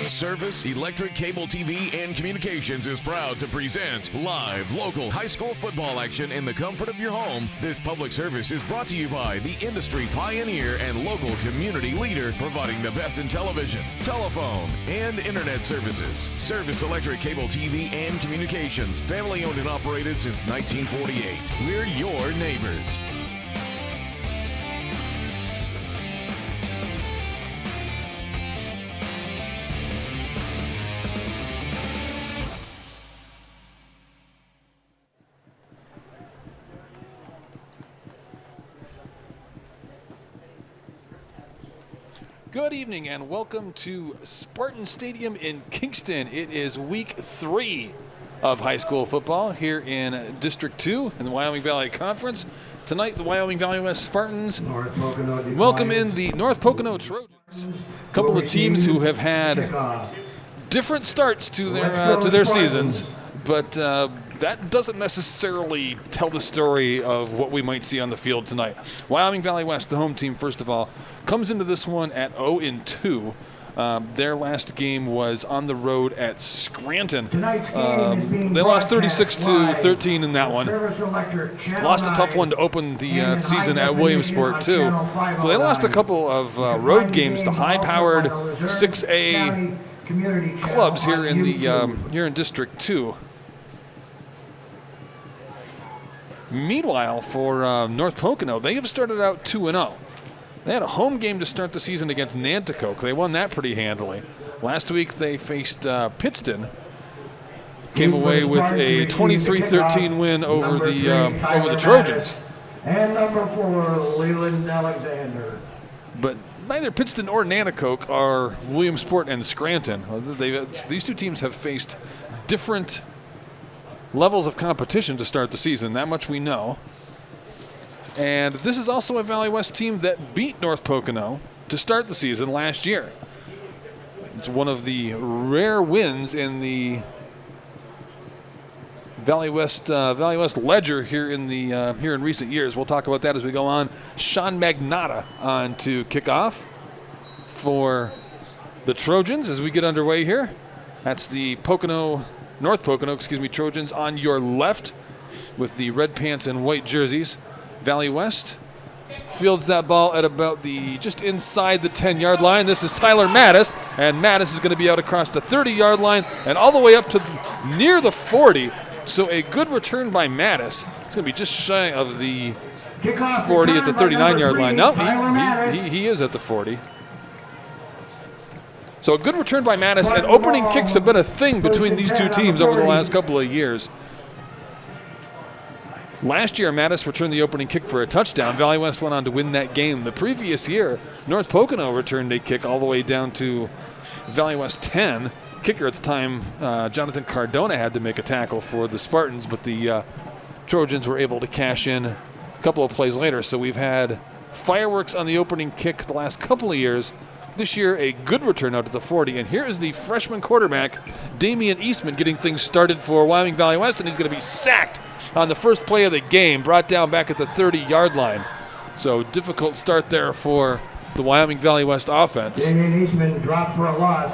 Service Electric Cable TV and Communications is proud to present live local high school football action in the comfort of your home. This public service is brought to you by the industry pioneer and local community leader providing the best in television, telephone, and internet services. Service Electric Cable TV and Communications, family owned and operated since 1948. We're your neighbors. Good evening and welcome to Spartan Stadium in Kingston. It is week 3 of high school football here in District 2 in the Wyoming Valley Conference. Tonight, the Wyoming Valley West Spartans welcome in the North Pocono Trojans. A couple of teams who have had different starts to their seasons, but that doesn't necessarily tell the story of what we might see on the field tonight. Wyoming Valley West, the home team, first of all, comes into this one at 0-2. Their last game was on the road at Scranton. They lost 36-13 in that one. Lost a tough one to open the season at Williamsport too. So they lost a couple of road games to high-powered 6A clubs here in District 2. Meanwhile, for North Pocono, they have started out 2-0. They had a home game to start the season against Nanticoke. They won that pretty handily. Last week they faced Pittston. Came away with a 23-13 win over the Trojans. And number 4, Leland Alexander. But neither Pittston or Nanticoke are Williamsport and Scranton. These two teams have faced different levels of competition to start the season. That much we know. And this is also a Valley West team that beat North Pocono to start the season last year. It's one of the rare wins in the Valley West ledger here in recent years. We'll talk about that as we go on. Sean Magnotta on to kick off for the Trojans as we get underway here. That's the North Pocono Trojans on your left with the red pants and white jerseys. Valley West fields that ball at about just inside the 10-yard line. This is Tyler Mattis, and Mattis is going to be out across the 30-yard line and all the way up to near the 40. So a good return by Mattis. It's going to be just shy of the 40 at the 39-yard line. No, he is at the 40. So a good return by Mattis, and opening kicks have been a thing between these two teams over the last couple of years. Last year, Mattis returned the opening kick for a touchdown. Valley West went on to win that game. The previous year, North Pocono returned a kick all the way down to Valley West 10. Kicker at the time, Jonathan Cardona, had to make a tackle for the Spartans, but the Trojans were able to cash in a couple of plays later. So we've had fireworks on the opening kick the last couple of years. This year, a good return out to the 40. And here is the freshman quarterback, Damian Eastman, getting things started for Wyoming Valley West, and he's going to be sacked on the first play of the game, brought down back at the 30-yard line. So difficult start there for the Wyoming Valley West offense. Damian Eastman dropped for a loss.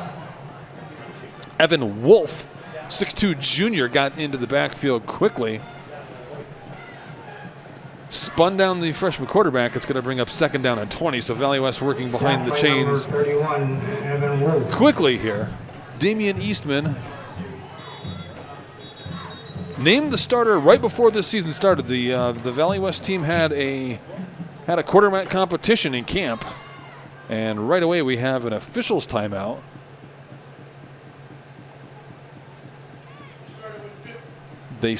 Evan Wolf, 6'2 junior, got into the backfield quickly. Spun down the freshman quarterback. It's going to bring up second down and 20. So Valley West working behind the chains 31, Evan Wolf. quickly here. Damian Eastman named the starter right before this season started. The Valley West team had a quarterback competition in camp, and right away we have an officials timeout. They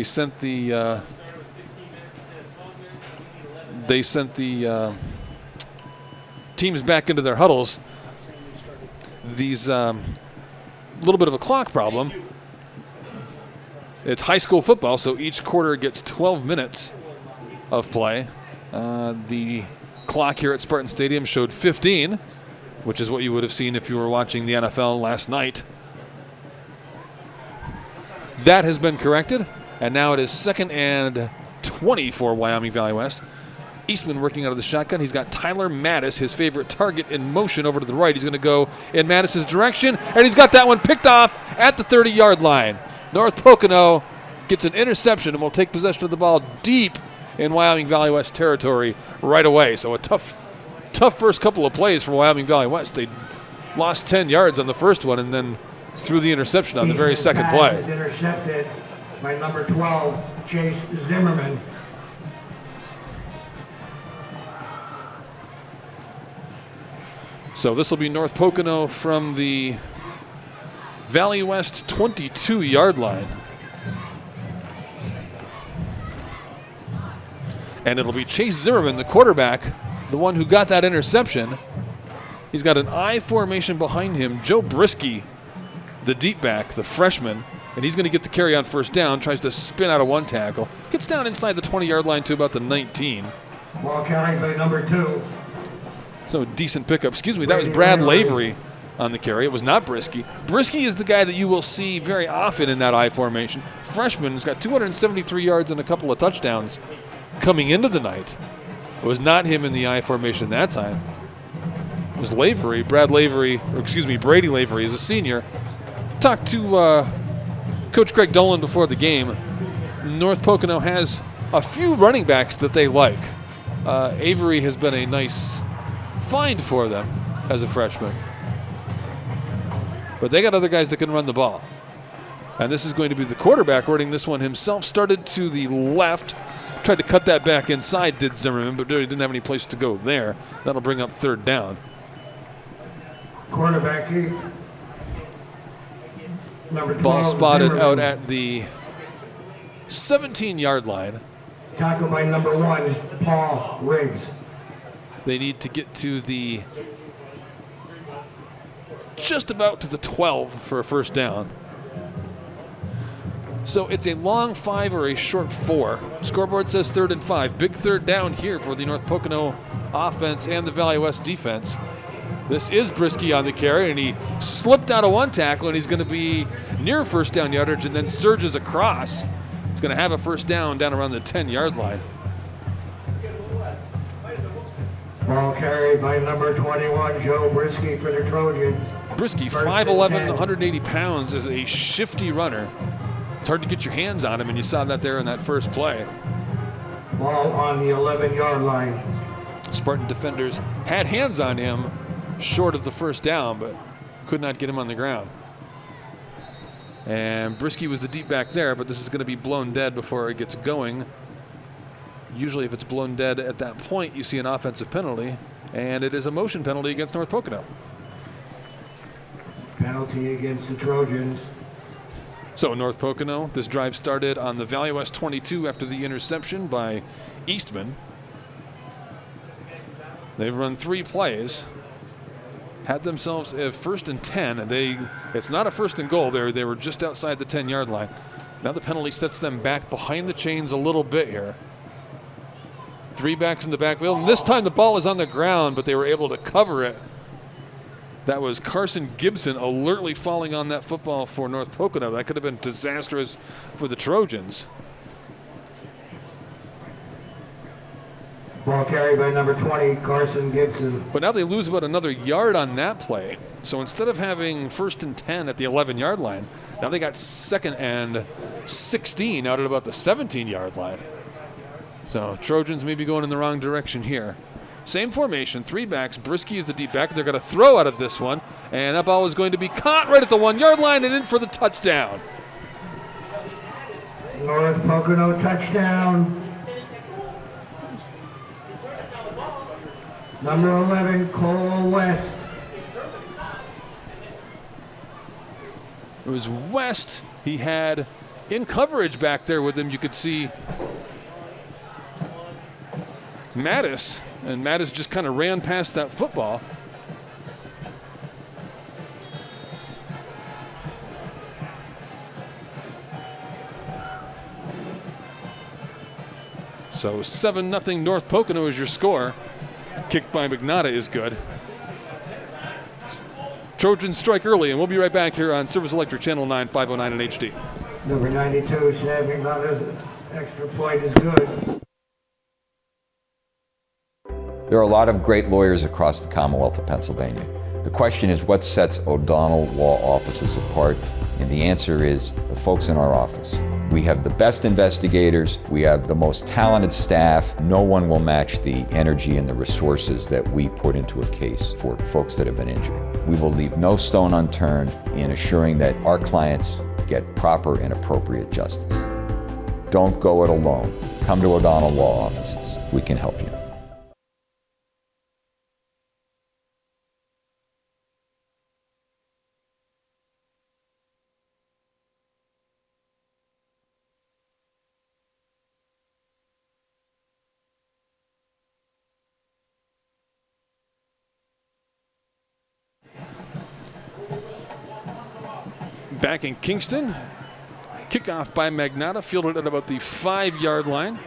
sent the teams back into their huddles. These little bit of a clock problem. It's high school football, so each quarter gets 12 minutes of play. The clock here at Spartan Stadium showed 15, which is what you would have seen if you were watching the NFL last night. That has been corrected, and now it is 2nd and 20 for Wyoming Valley West. Eastman working out of the shotgun. He's got Tyler Mattis, his favorite target, in motion over to the right. He's going to go in Mattis' direction, and he's got that one picked off at the 30-yard line. North Pocono gets an interception and will take possession of the ball deep in Wyoming Valley West territory right away. So a tough first couple of plays for Wyoming Valley West. They lost 10 yards on the first one and then threw the interception on the very second play. Is intercepted by number 12, Chase Zimmerman. So this will be North Pocono from the Valley West 22-yard line. And it'll be Chase Zimmerman, the quarterback, the one who got that interception. He's got an I formation behind him. Joe Brisky, the deep back, the freshman, and he's going to get the carry on first down, tries to spin out of one tackle. Gets down inside the 20-yard line to about the 19. Ball carried by number 2. So decent pickup. Excuse me, that was Brad Lavery on the carry. It was not Brisky. Brisky is the guy that you will see very often in that I formation. Freshman has got 273 yards and a couple of touchdowns coming into the night. It was not him in the I formation that time. It was Lavery, Brady Lavery is a senior. Talked to Coach Greg Dolan before the game. North Pocono has a few running backs that they like. Avery has been a nice find for them as a freshman. But they got other guys that can run the ball. And this is going to be the quarterback running this one himself. Started to the left. Tried to cut that back inside, did Zimmerman, but didn't have any place to go there. That'll bring up third down. Quarterback, number 12, Ball spotted Zimmerman. out at the 17-yard line. Tackled by number 1, Paul Riggs. They need to get to the just about to the 12 for a first down. So it's a long 5 or a short 4. Scoreboard says 3rd and 5. Big third down here for the North Pocono offense and the Valley West defense. This is Brisky on the carry, and he slipped out of one tackle, and he's going to be near first down yardage and then surges across. He's going to have a first down around the 10-yard line. Ball carried by number 21, Joe Brisky for the Trojans. Brisky, First 5'11", and 10. 180 pounds, is a shifty runner. It's hard to get your hands on him, and you saw that there in that first play. Ball on the 11-yard line. Spartan defenders had hands on him short of the first down, but could not get him on the ground. And Brisky was the deep back there, but this is going to be blown dead before it gets going. Usually if it's blown dead at that point, you see an offensive penalty, and it is a motion penalty against North Pocono. Penalty against the Trojans. So North Pocono, this drive started on the Valley West 22 after the interception by Eastman. They've run 3 plays, had themselves a 1st and 10. It's not a 1st and goal there. They were just outside the 10-yard line. Now the penalty sets them back behind the chains a little bit here. 3 backs in the backfield, and this time the ball is on the ground, but they were able to cover it. That was Carson Gibson alertly falling on that football for North Pocono. That could have been disastrous for the Trojans. Ball carried by number 20, Carson Gibson. But now they lose about another yard on that play. So instead of having 1st and 10 at the 11-yard line, now they got 2nd and 16 out at about the 17-yard line. So Trojans may be going in the wrong direction here. Same formation, 3 backs. Brisky is the deep back. They're going to throw out of this one, and that ball is going to be caught right at the 1-yard line and in for the touchdown. North Pocono touchdown. Number 11, Cole West. It was West. He had in coverage back there with him. You could see Mattis, and Mattis just kind of ran past that football. So 7-0 North Pocono is your score. Kick by McNaughta is good. Trojans strike early, and we'll be right back here on Service Electric Channel 9, 509 and HD. Number 92, Sam McNaughta's extra point is good. There are a lot of great lawyers across the Commonwealth of Pennsylvania. The question is, what sets O'Donnell Law Offices apart? And the answer is the folks in our office. We have the best investigators, we have the most talented staff. No one will match the energy and the resources that we put into a case for folks that have been injured. We will leave no stone unturned in assuring that our clients get proper and appropriate justice. Don't go it alone. Come to O'Donnell Law Offices. We can help you. Back in Kingston, kickoff by Magnata, fielded at about the 5-yard line.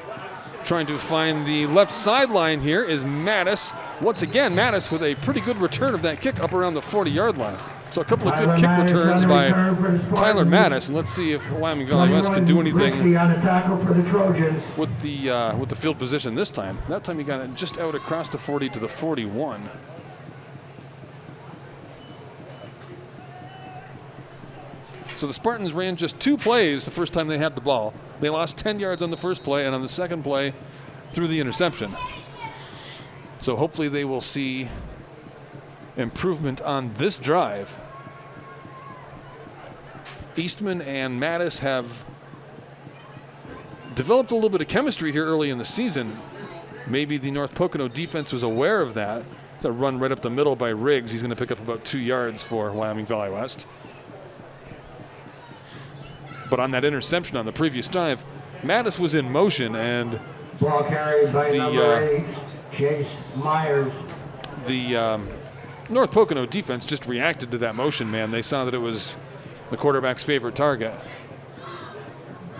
Trying to find the left sideline here is Mattis. Once again, Mattis with a pretty good return of that kick up around the 40-yard line. So a couple of good kick returns by Tyler Mattis, and let's see if Wyoming Valley West can do anything with the field position this time. That time he got it just out across the 40 to the 41. So the Spartans ran just 2 plays the first time they had the ball. They lost 10 yards on the first play, and on the second play, threw the interception. So hopefully they will see improvement on this drive. Eastman and Mattis have developed a little bit of chemistry here early in the season. Maybe the North Pocono defense was aware of that. A run right up the middle by Riggs. He's going to pick up about 2 yards for Wyoming Valley West. But on that interception on the previous drive, Mattis was in motion, and ball carried by number 8, Chase Myers. The North Pocono defense just reacted to that motion, man. They saw that it was the quarterback's favorite target.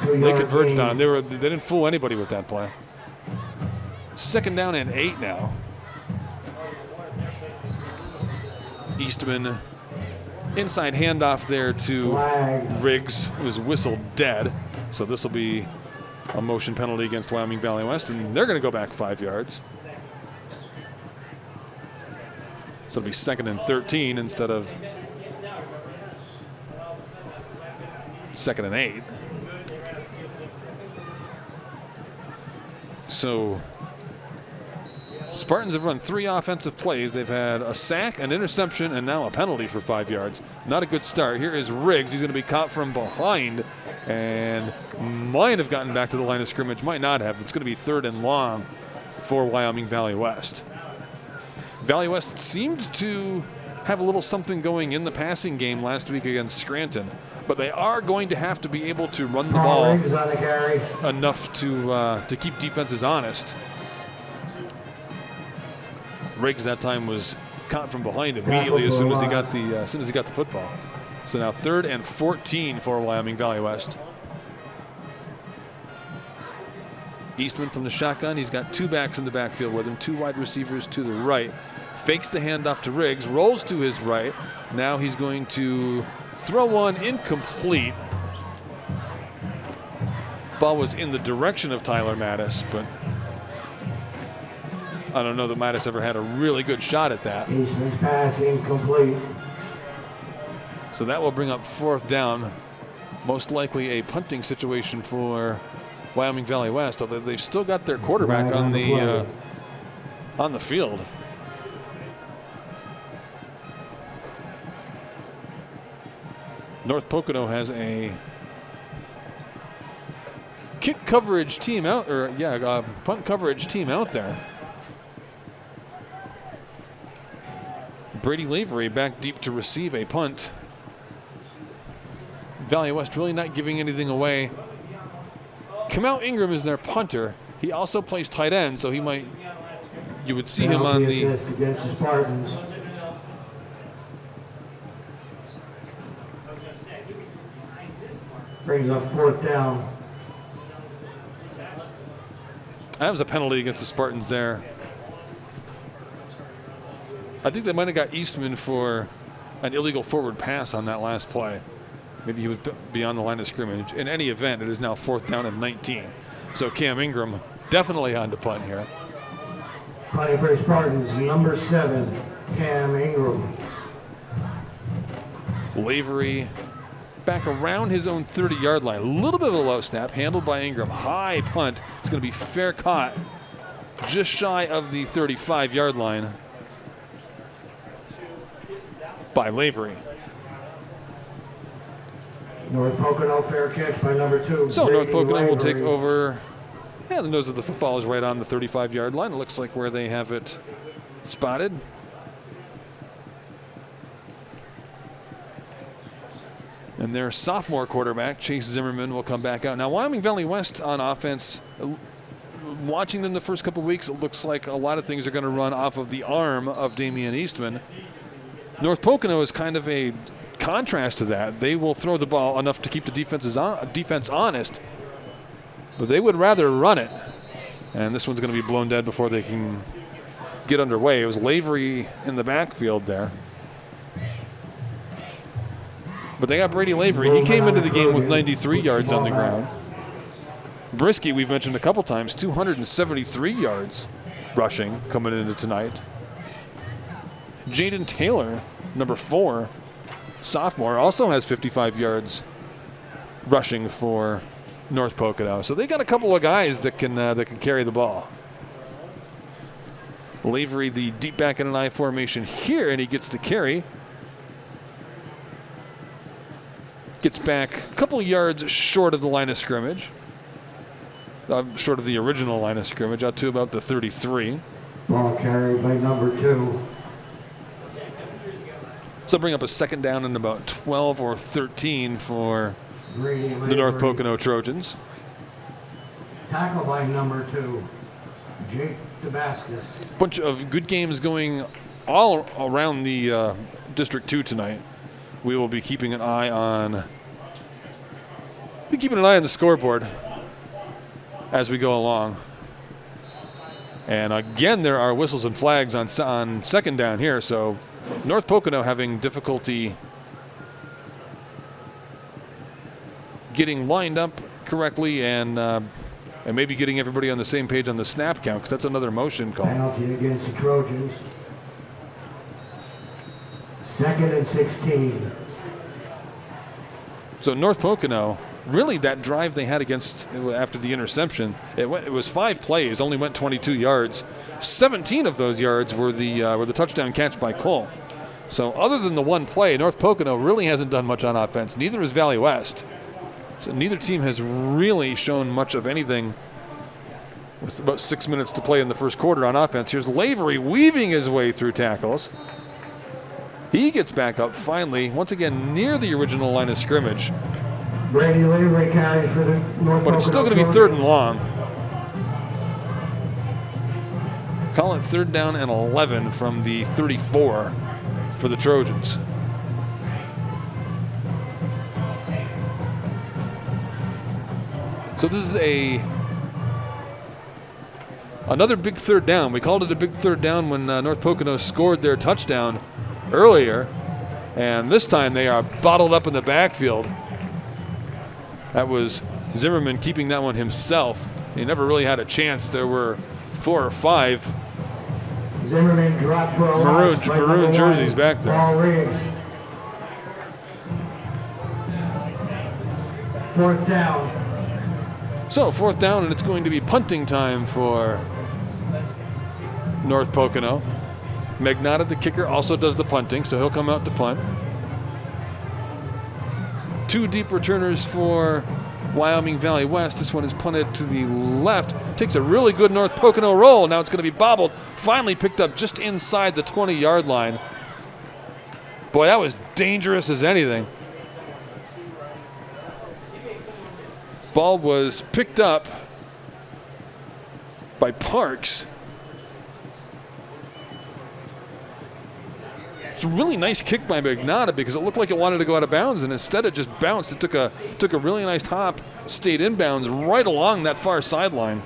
They converged on him. They didn't fool anybody with that play. 2nd down and 8 now. Eastman, inside handoff there to Riggs, was whistled dead. So this will be a motion penalty against Wyoming Valley West, and they're going to go back 5 yards. So it'll be 2nd and 13 instead of 2nd and 8. So Spartans have run 3 offensive plays. They've had a sack, an interception, and now a penalty for 5 yards. Not a good start. Here is Riggs. He's going to be caught from behind and might have gotten back to the line of scrimmage, might not have. It's going to be 3rd and long for Wyoming Valley West. Valley West seemed to have a little something going in the passing game last week against Scranton, but they are going to have to be able to run the ball enough to keep defenses honest. Riggs that time was caught from behind immediately as soon as he got the football. So now 3rd and 14 for Wyoming Valley West. Eastman from the shotgun. He's got 2 backs in the backfield with him, 2 wide receivers to the right. Fakes the handoff to Riggs, rolls to his right. Now he's going to throw one incomplete. Ball was in the direction of Tyler Mattis, but I don't know that Mattis ever had a really good shot at that. Eastman's pass incomplete. So that will bring up 4th down. Most likely a punting situation for Wyoming Valley West, although they've still got their quarterback on the field. North Pocono has a kick coverage team out, punt coverage team out there. Brady Lavery back deep to receive a punt. Valley West really not giving anything away. Kamau Ingram is their punter. He also plays tight end, so you would see him on the against the Spartans. Brings up 4th down. That was a penalty against the Spartans there. I think they might have got Eastman for an illegal forward pass on that last play. Maybe he was beyond the line of scrimmage. In any event, it is now 4th down and 19. So Cam Ingram definitely on to punt here. Punting for Spartans, number 7, Cam Ingram. Lavery back around his own 30-yard line. A little bit of a low snap, handled by Ingram. High punt. It's going to be fair caught, just shy of the 35-yard line by Lavery. North Pocono, fair catch by number 2. So North Brady Pocono will take Lavery. over. Yeah, the nose of the football is right on the 35-yard line. It looks like where they have it spotted. And their sophomore quarterback, Chase Zimmerman, will come back out. Now, Wyoming Valley West on offense, watching them the first couple weeks, it looks like a lot of things are going to run off of the arm of Damian Eastman. North Pocono is kind of a contrast to that. They will throw the ball enough to keep the defense honest, but they would rather run it. And this one's going to be blown dead before they can get underway. It was Lavery in the backfield there. But they got Brady Lavery. He came into the game with 93 yards on the ground. Brisky, we've mentioned a couple times, 273 yards rushing coming into tonight. Jaden Taylor, number 4, sophomore, also has 55 yards rushing for North Pocono. So they got a couple of guys that can carry the ball. Lavery, the deep back in an I formation here, and he gets the carry. Gets back a couple yards short of the line of scrimmage. Short of the original line of scrimmage, out to about the 33. Ball carried by number 2. So bring up a second down and about 12 or 13 for Brady the North Lavery. Pocono Trojans. Tackle by number 2, Jake Damascus. Bunch of good games going all around the District 2 tonight. We will be keeping an eye on the scoreboard as we go along. And again, there are whistles and flags on second down here. So North Pocono having difficulty getting lined up correctly and maybe getting everybody on the same page on the snap count, because that's another motion call. Penalty against the Trojans. 2nd and 16. So North Pocono, really that drive they had after the interception, it was 5 plays, only went 22 yards. 17 of those yards were the touchdown catch by Cole. So other than the one play, North Pocono really hasn't done much on offense. Neither has Valley West. So neither team has really shown much of anything with about 6 minutes to play in the first quarter on offense. Here's Lavery weaving his way through tackles. He gets back up finally, once again near the original line of scrimmage. Brady Lavery carries for the North But it's still going to be 3rd and long. Call it 3rd down and 11 from the 34 for the Trojans. So this is another big 3rd down. We called it a big 3rd down when North Pocono scored their touchdown earlier, and this time they are bottled up in the backfield. That was Zimmerman keeping that one himself. He never really had a chance. There were 4 or 5 Zimmerman dropped for a loss by maroon number jerseys 1, back there. Paul Riggs. 4th down. So 4th down, and it's going to be punting time for North Pocono. Magnotta, the kicker, also does the punting, so he'll come out to punt. 2 deep returners for Wyoming Valley West. This one is punted to the left. Takes a really good North Pocono roll. Now it's going to be bobbled. Finally picked up just inside the 20-yard line. Boy, that was dangerous as anything. Ball was picked up by Parks. It's a really nice kick by Magnotta because it looked like it wanted to go out of bounds, and instead it just bounced. It took a really nice hop, stayed inbounds right along that far sideline.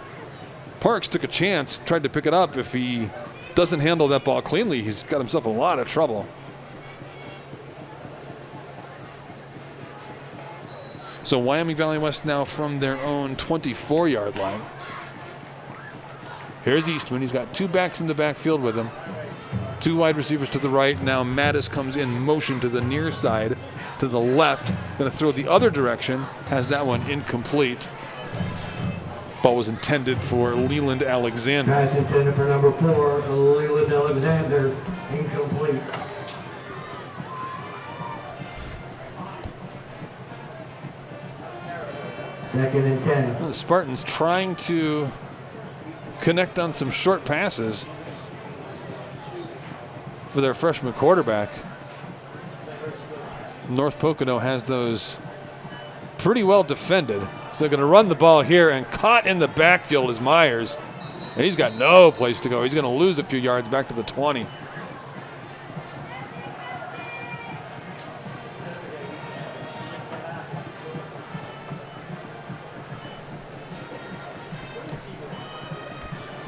Parks took a chance, tried to pick it up. If he doesn't handle that ball cleanly, he's got himself a lot of trouble. So Wyoming Valley West now from their own 24-yard line. Here's Eastman. He's got 2 backs in the backfield with him. 2 wide receivers to the right. Now Mattis comes in motion to the near side, to the left. Going to throw the other direction. Has that one incomplete. Ball was intended for Leland Alexander. Pass intended for number 4, Leland Alexander. Incomplete. Second and 10. The Spartans trying to connect on some short passes for their freshman quarterback. North Pocono has those pretty well defended. So they're going to run the ball here, and caught in the backfield is Myers. And he's got no place to go. He's going to lose a few yards back to the 20.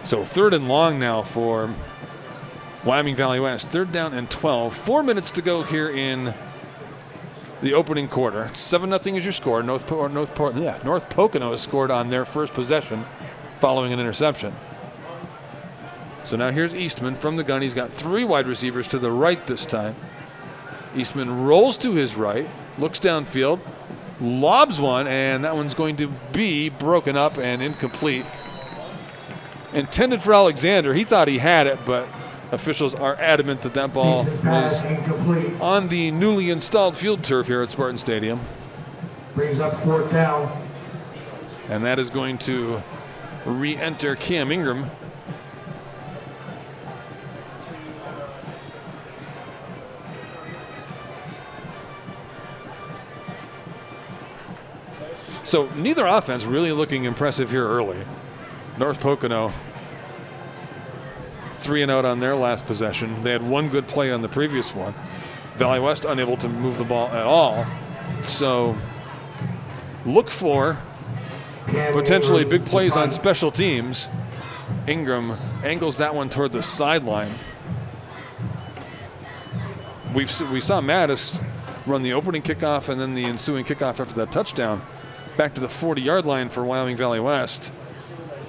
So 3rd and long now for Wyoming Valley West. 3rd down and 12. 4 minutes to go here in the opening quarter. 7-0 is your score. North Pocono has scored on their first possession following an interception. So now here's Eastman from the gun. He's got 3 wide receivers to the right this time. Eastman rolls to his right, looks downfield, lobs one, and that one's going to be broken up and incomplete. Intended for Alexander. He thought he had it, but officials are adamant that that ball was on the newly installed field turf here at Spartan Stadium. Brings up 4th down. And that is going to re-enter Cam Ingram. So neither offense really looking impressive here early. North Pocono 3-and-out on their last possession. They had 1 good play on the previous one. Valley West unable to move the ball at all. So look for potentially big plays on special teams. Ingram angles that one toward the sideline. We saw Mattis run the opening kickoff and then the ensuing kickoff after that touchdown back to the 40-yard line for Wyoming Valley West.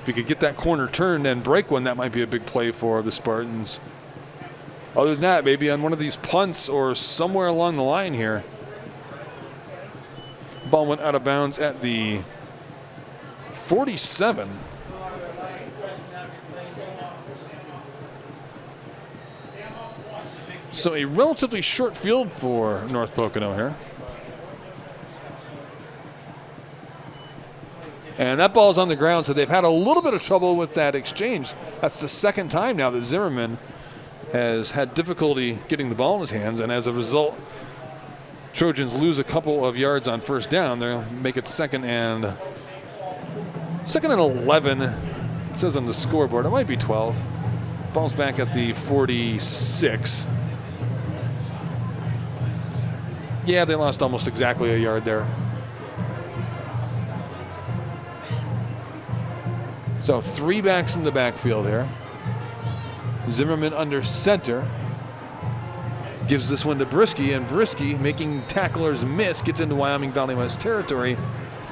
If you could get that corner turned and break one, that might be a big play for the Spartans. Other than that, maybe on one of these punts or somewhere along the line here. Ball went out of bounds at the 47. So a relatively short field for North Pocono here. And that ball's on the ground, so they've had a little bit of trouble with that exchange. That's the 2nd time now that Zimmerman has had difficulty getting the ball in his hands, and as a result, Trojans lose a couple of yards on 1st down. They'll make it 2nd and 11. It says on the scoreboard. It might be 12. Ball's back at the 46. Yeah, they lost almost exactly a yard there. So 3 backs in the backfield here. Zimmerman under center. Gives this one to Brisky, and Brisky, making tacklers miss, gets into Wyoming Valley West territory,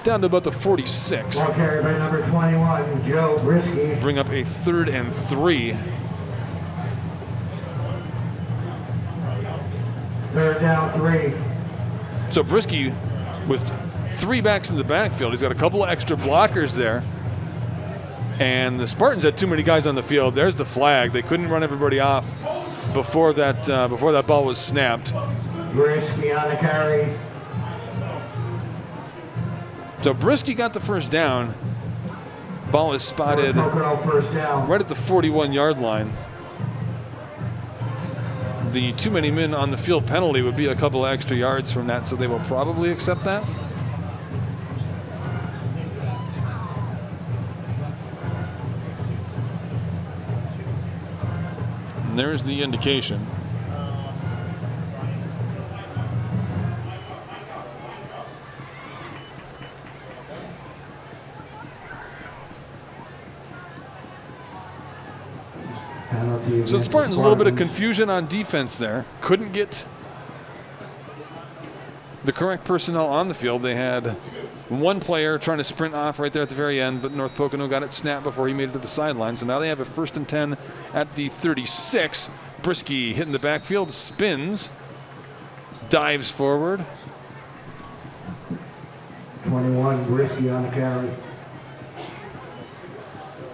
down to about the 46. Ball carried by number 21, Joe Brisky. Bring up a 3rd and 3. 3rd down, 3. So Brisky with 3 backs in the backfield. He's got a couple of extra blockers there. And the Spartans had too many guys on the field. There's the flag. They couldn't run everybody off before that ball was snapped. Brisky on the carry. So Brisky got the 1st down. Ball is spotted First down. right at the 41-yard line. The too many men on the field penalty would be a couple of extra yards from that, so they will probably accept that. And there's the indication. So the Spartans, a little bit of confusion on defense there. Couldn't get the correct personnel on the field. They had one player trying to sprint off right there at the very end, but North Pocono got it snapped before he made it to the sideline. So now they have a 1st and 10 at the 36. Brisky hitting the backfield, spins, dives forward. 21, Brisky on the carry.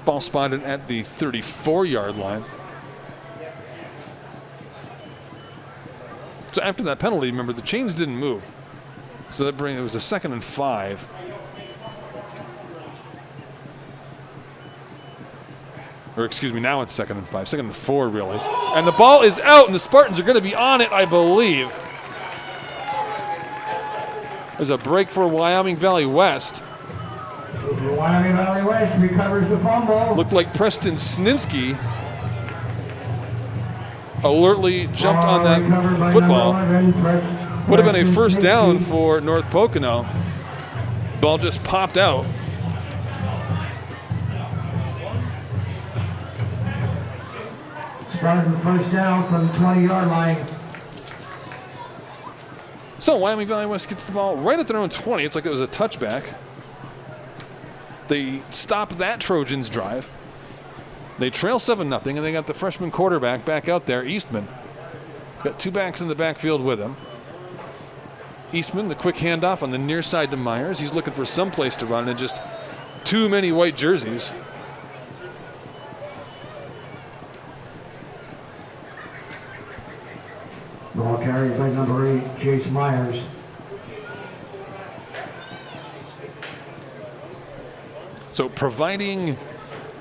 Ball spotted at the 34-yard line. So after that penalty, remember, the chains didn't move. So it was a 2nd and 5. Or excuse me, now it's 2nd and 5. 2nd and 4, really. And the ball is out, and the Spartans are going to be on it, I believe. There's a break for Wyoming Valley West. Wyoming Valley West recovers the fumble. Looked like Preston Sninsky alertly jumped on that football. Would have been a 1st down for North Pocono. Ball just popped out. Spartan 1st down from the 20-yard line. So Wyoming Valley West gets the ball right at their own 20. It's like it was a touchback. They stop that Trojans drive. They trail 7-0, and they got the freshman quarterback back out there, Eastman. He's got 2 backs in the backfield with him. Eastman, the quick handoff on the near side to Myers. He's looking for some place to run, and just too many white jerseys. Ball carried by number 8, Chase Myers. So providing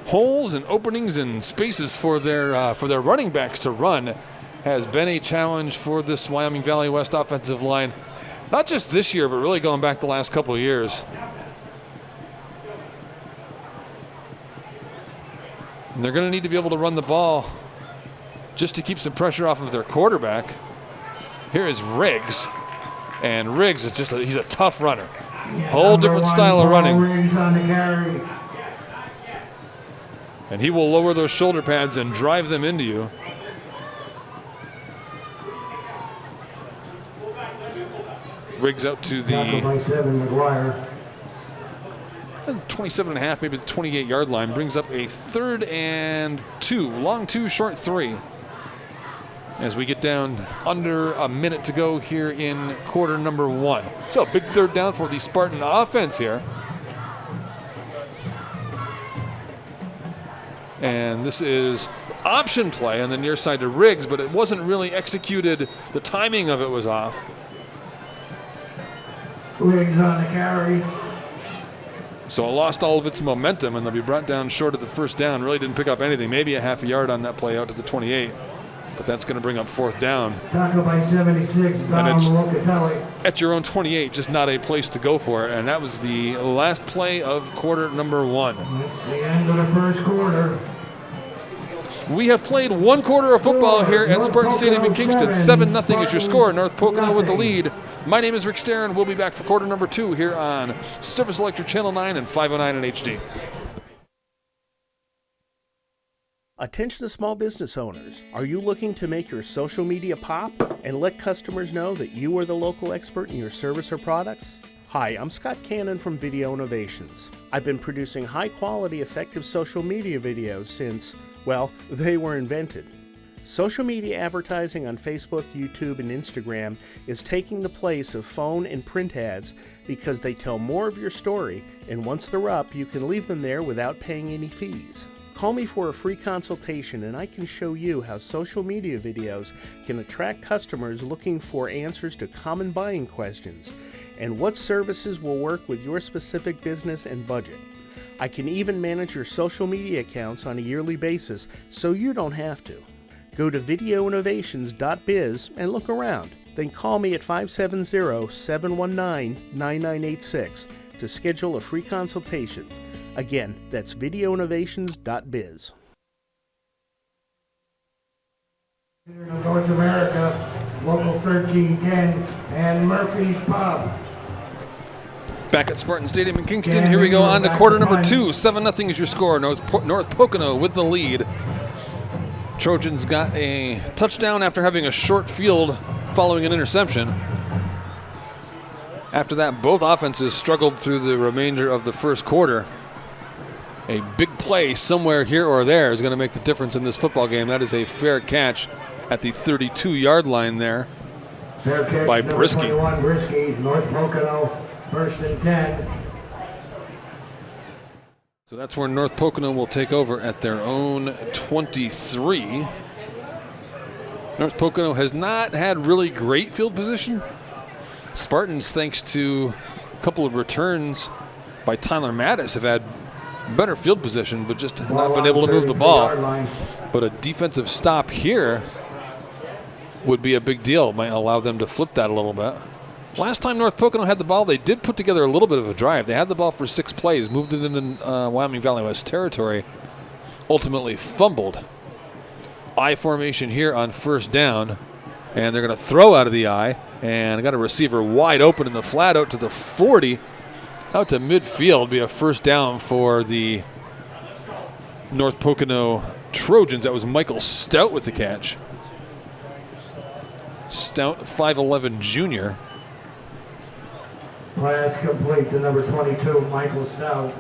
holes and openings and spaces for their running backs to run has been a challenge for this Wyoming Valley West offensive line, not just this year, but really going back the last couple of years. And they're going to need to be able to run the ball just to keep some pressure off of their quarterback. Here is Riggs, and Riggs is he's a tough runner. Whole different style of running. Riggs on the carry. And he will lower those shoulder pads and drive them into you. Riggs out to the 27.5, maybe the 28-yard line. Brings up a 3rd and 2, long 2, short 3. As we get down under a minute to go here in quarter number 1. So big 3rd down for the Spartan offense here. And this is option play on the near side to Riggs, but it wasn't really executed. The timing of it was off. Riggs on the carry. So it lost all of its momentum, and they'll be brought down short of the 1st down. Really didn't pick up anything. Maybe a half a yard on that play out to the 28. But that's going to bring up 4th down. Tackle by 76, Bob Stelma. At your own 28, just not a place to go for it. And that was the last play of quarter number 1. It's the end of the 1st quarter. We have played 1 quarter of football here at Spartan Stadium in Kingston. 7-0 is your score. North Pocono with the lead. My name is Rick Starron. We'll be back for quarter number 2 here on Service Electric Channel 9 and 509 in HD. Attention to small business owners. Are you looking to make your social media pop and let customers know that you are the local expert in your service or products? Hi, I'm Scott Cannon from Video Innovations. I've been producing high-quality, effective social media videos since, well, they were invented. Social media advertising on Facebook, YouTube, and Instagram is taking the place of phone and print ads because they tell more of your story, and once they're up, you can leave them there without paying any fees. Call me for a free consultation and I can show you how social media videos can attract customers looking for answers to common buying questions and what services will work with your specific business and budget. I can even manage your social media accounts on a yearly basis so you don't have to. Go to videoinnovations.biz and look around. Then call me at 570-719-9986 to schedule a free consultation. Again, that's videoinnovations.biz. North America, Local 1310, and Murphy's Pub. Back at Spartan Stadium in Kingston. Here we go on to quarter number 2. 7-0 is your score. North Pocono with the lead. Trojans got a touchdown after having a short field following an interception. After that, both offenses struggled through the remainder of the first quarter. A big play somewhere here or there is going to make the difference in this football game. That is a fair catch at the 32-yard line there by Brisky. 21, Brisky, North Pocono, 1st and 10. So that's where North Pocono will take over at their own 23. North Pocono has not had really great field position. Spartans, thanks to a couple of returns by Tyler Mattis, have had better field position, but just not been able to move the ball. But a defensive stop here would be a big deal. Might allow them to flip that a little bit. Last time North Pocono had the ball, they did put together a little bit of a drive. They had the ball for 6 plays, moved it into Wyoming Valley West territory, ultimately fumbled. I formation here on 1st down, and they're going to throw out of the I, and got a receiver wide open in the flat out to the 40, out to midfield. Be a 1st down for the North Pocono Trojans. That was Michael Stout with the catch. Stout, 5'11" junior. Pass complete to number 22, Michael Stout.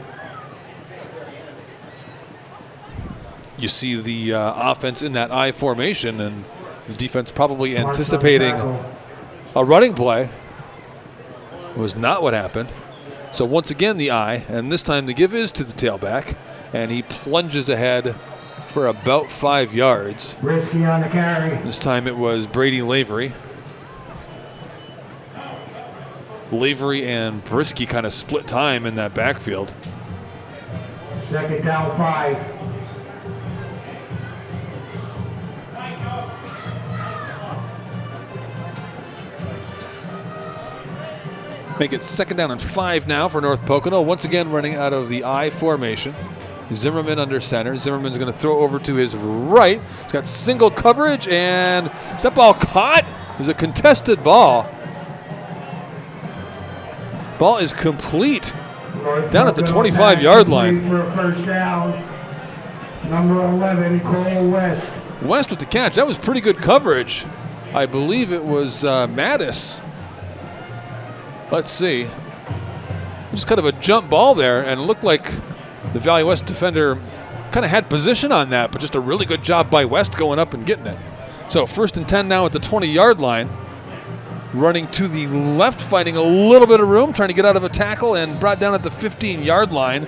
You see the offense in that I formation, and the defense probably anticipating a running play. It was not what happened. So once again the I, and this time the give is to the tailback, and he plunges ahead for about 5 yards. Brisky on the carry. This time it was Brady Lavery. Lavery and Brisky kind of split time in that backfield. 2nd down 5. Make it 2nd down and 5 now for North Pocono. Once again running out of the I formation. Zimmerman under center. Zimmerman's going to throw over to his right. He's got single coverage, and is that ball caught? It was a contested ball. Ball is complete. Down at the 25-yard line. For a 1st down. Number 11, Cole West. West with the catch. That was pretty good coverage. I believe it was Mattis. Let's see. Just kind of a jump ball there, and it looked like the Valley West defender kind of had position on that, but just a really good job by West going up and getting it. So 1st and 10 now at the 20-yard line. Running to the left, finding a little bit of room, trying to get out of a tackle, and brought down at the 15-yard line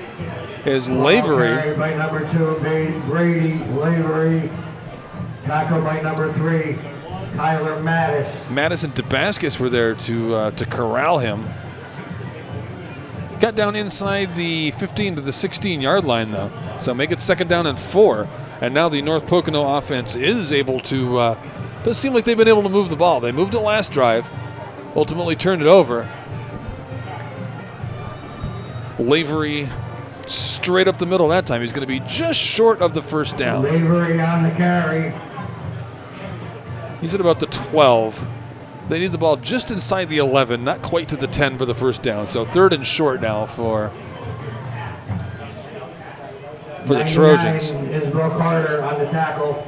is Lavery. By number 2, Brady Lavery. Tackle by number 3, Tyler Mattis. Mattis and Damascus were there to corral him. Got down inside the 15 to the 16-yard line, though. So make it 2nd down and 4. And now the North Pocono offense is able to, does seem like they've been able to move the ball. They moved it last drive, ultimately turned it over. Lavery straight up the middle that time. He's going to be just short of the 1st down. Lavery on the carry. He's at about the 12. They need the ball just inside the 11, not quite to the 10 for the 1st down. So 3rd and short now for the Trojans. Is Brooke Carter on the tackle.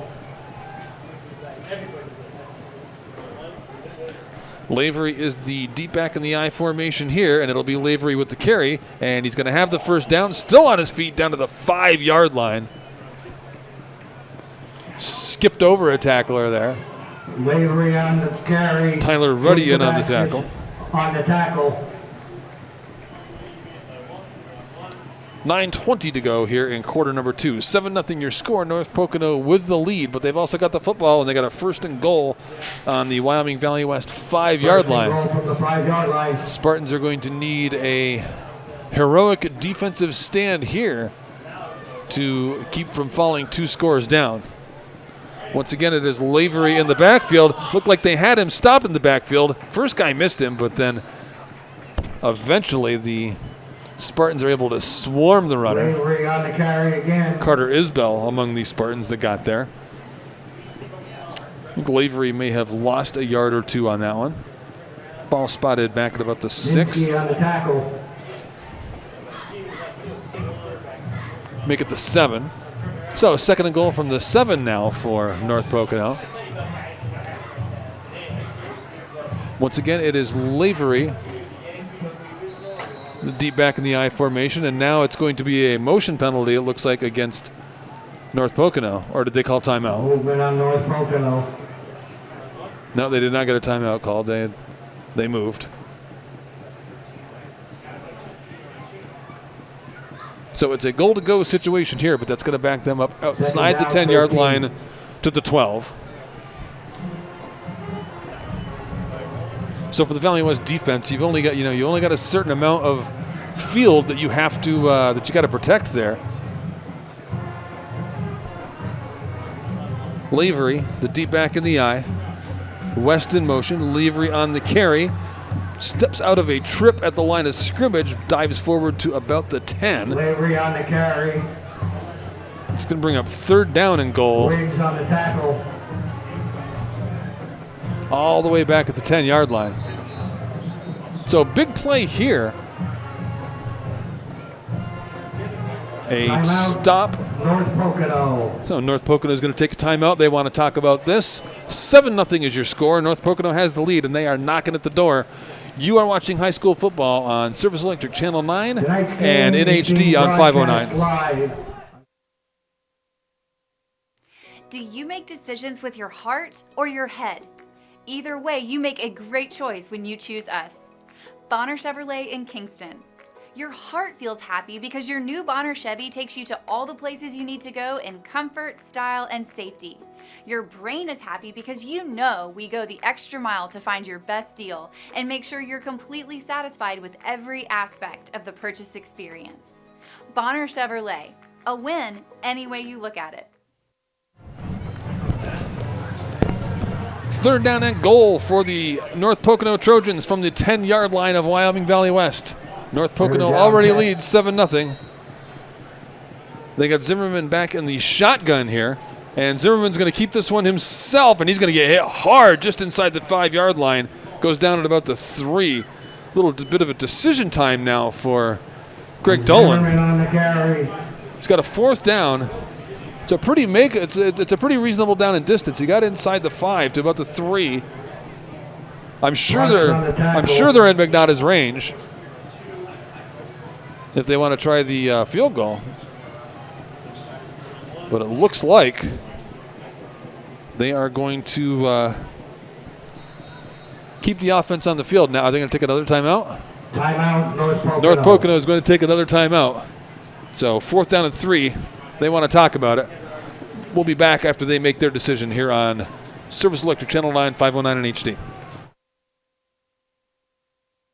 Lavery is the deep back in the I formation here, and it'll be Lavery with the carry, and he's going to have the 1st down, still on his feet down to the 5-yard line. Skipped over a tackler there. Lavery on the carry. Tyler Ruddy in on the tackle. On the tackle. 9:20 to go here in quarter number 2. 7-0 your score. North Pocono with the lead, but they've also got the football, and they got a 1st and goal on the Wyoming Valley West 5-yard line. Goal from the 5-yard line. Spartans are going to need a heroic defensive stand here to keep from falling 2 scores down. Once again, it is Lavery in the backfield. Looked like they had him stopped in the backfield. First guy missed him, but then eventually the Spartans are able to swarm the runner. Lavery on the carry again. Carter Isbell among the Spartans that got there. I think Lavery may have lost a yard or 2 on that one. Ball spotted back at about the 6. Minsky on the tackle. Make it the 7. So 2nd and goal from the 7 now for North Pocono. Once again, it is Lavery The deep back in the I formation, and now it's going to be a motion penalty, it looks like, against North Pocono. Or did they call timeout? Movement on North Pocono. No, they did not get a timeout called. They moved. So it's a goal-to-go situation here, but that's going to back them up outside the 10-yard line to the 12. So for the Valley West defense, you only got a certain amount of field that you have to that you got to protect there. Lavery, the deep back in the I. West in motion. Lavery on the carry. Steps out of a trip at the line of scrimmage, dives forward to about the 10. Lavery on the carry. It's going to bring up 3rd down and goal. Wiggs on the tackle. All the way back at the 10-yard line. So big play here. A Timeout. stop. North Pocono. So North Pocono is going to take a timeout. They want to talk about this. 7-0 is your score. North Pocono has the lead, and they are knocking at the door. You are watching high school football on Service Electric Channel 9 and in HD on 509. Live. Do you make decisions with your heart or your head? Either way, you make a great choice when you choose us. Bonner Chevrolet in Kingston. Your heart feels happy because your new Bonner Chevy takes you to all the places you need to go in comfort, style, and safety. Your brain is happy because you know we go the extra mile to find your best deal and make sure you're completely satisfied with every aspect of the purchase experience. Bonner Chevrolet, a win any way you look at it. 3rd down and goal for the North Pocono Trojans from the 10-yard line of Wyoming Valley West. North Pocono already leads 7-0. They got Zimmerman back in the shotgun here. And Zimmerman's going to keep this one himself, and he's going to get hit hard just inside the 5-yard line. Goes down at about the 3. Little bit of a decision time now for Greg Dolan. Zimmerman on the carry. He's got a 4th down. It's a pretty reasonable down in distance. He got inside the 5 to about the 3. I'm sure they're in Magnata's range if they want to try the field goal. But it looks like they are going to keep the offense on the field. Now, are they going to take another timeout? Timeout, North Pocono. North Pocono is going to take another timeout. So 4th down and 3. They want to talk about it. We'll be back after they make their decision here on Service Electric Channel 9, 509 and HD.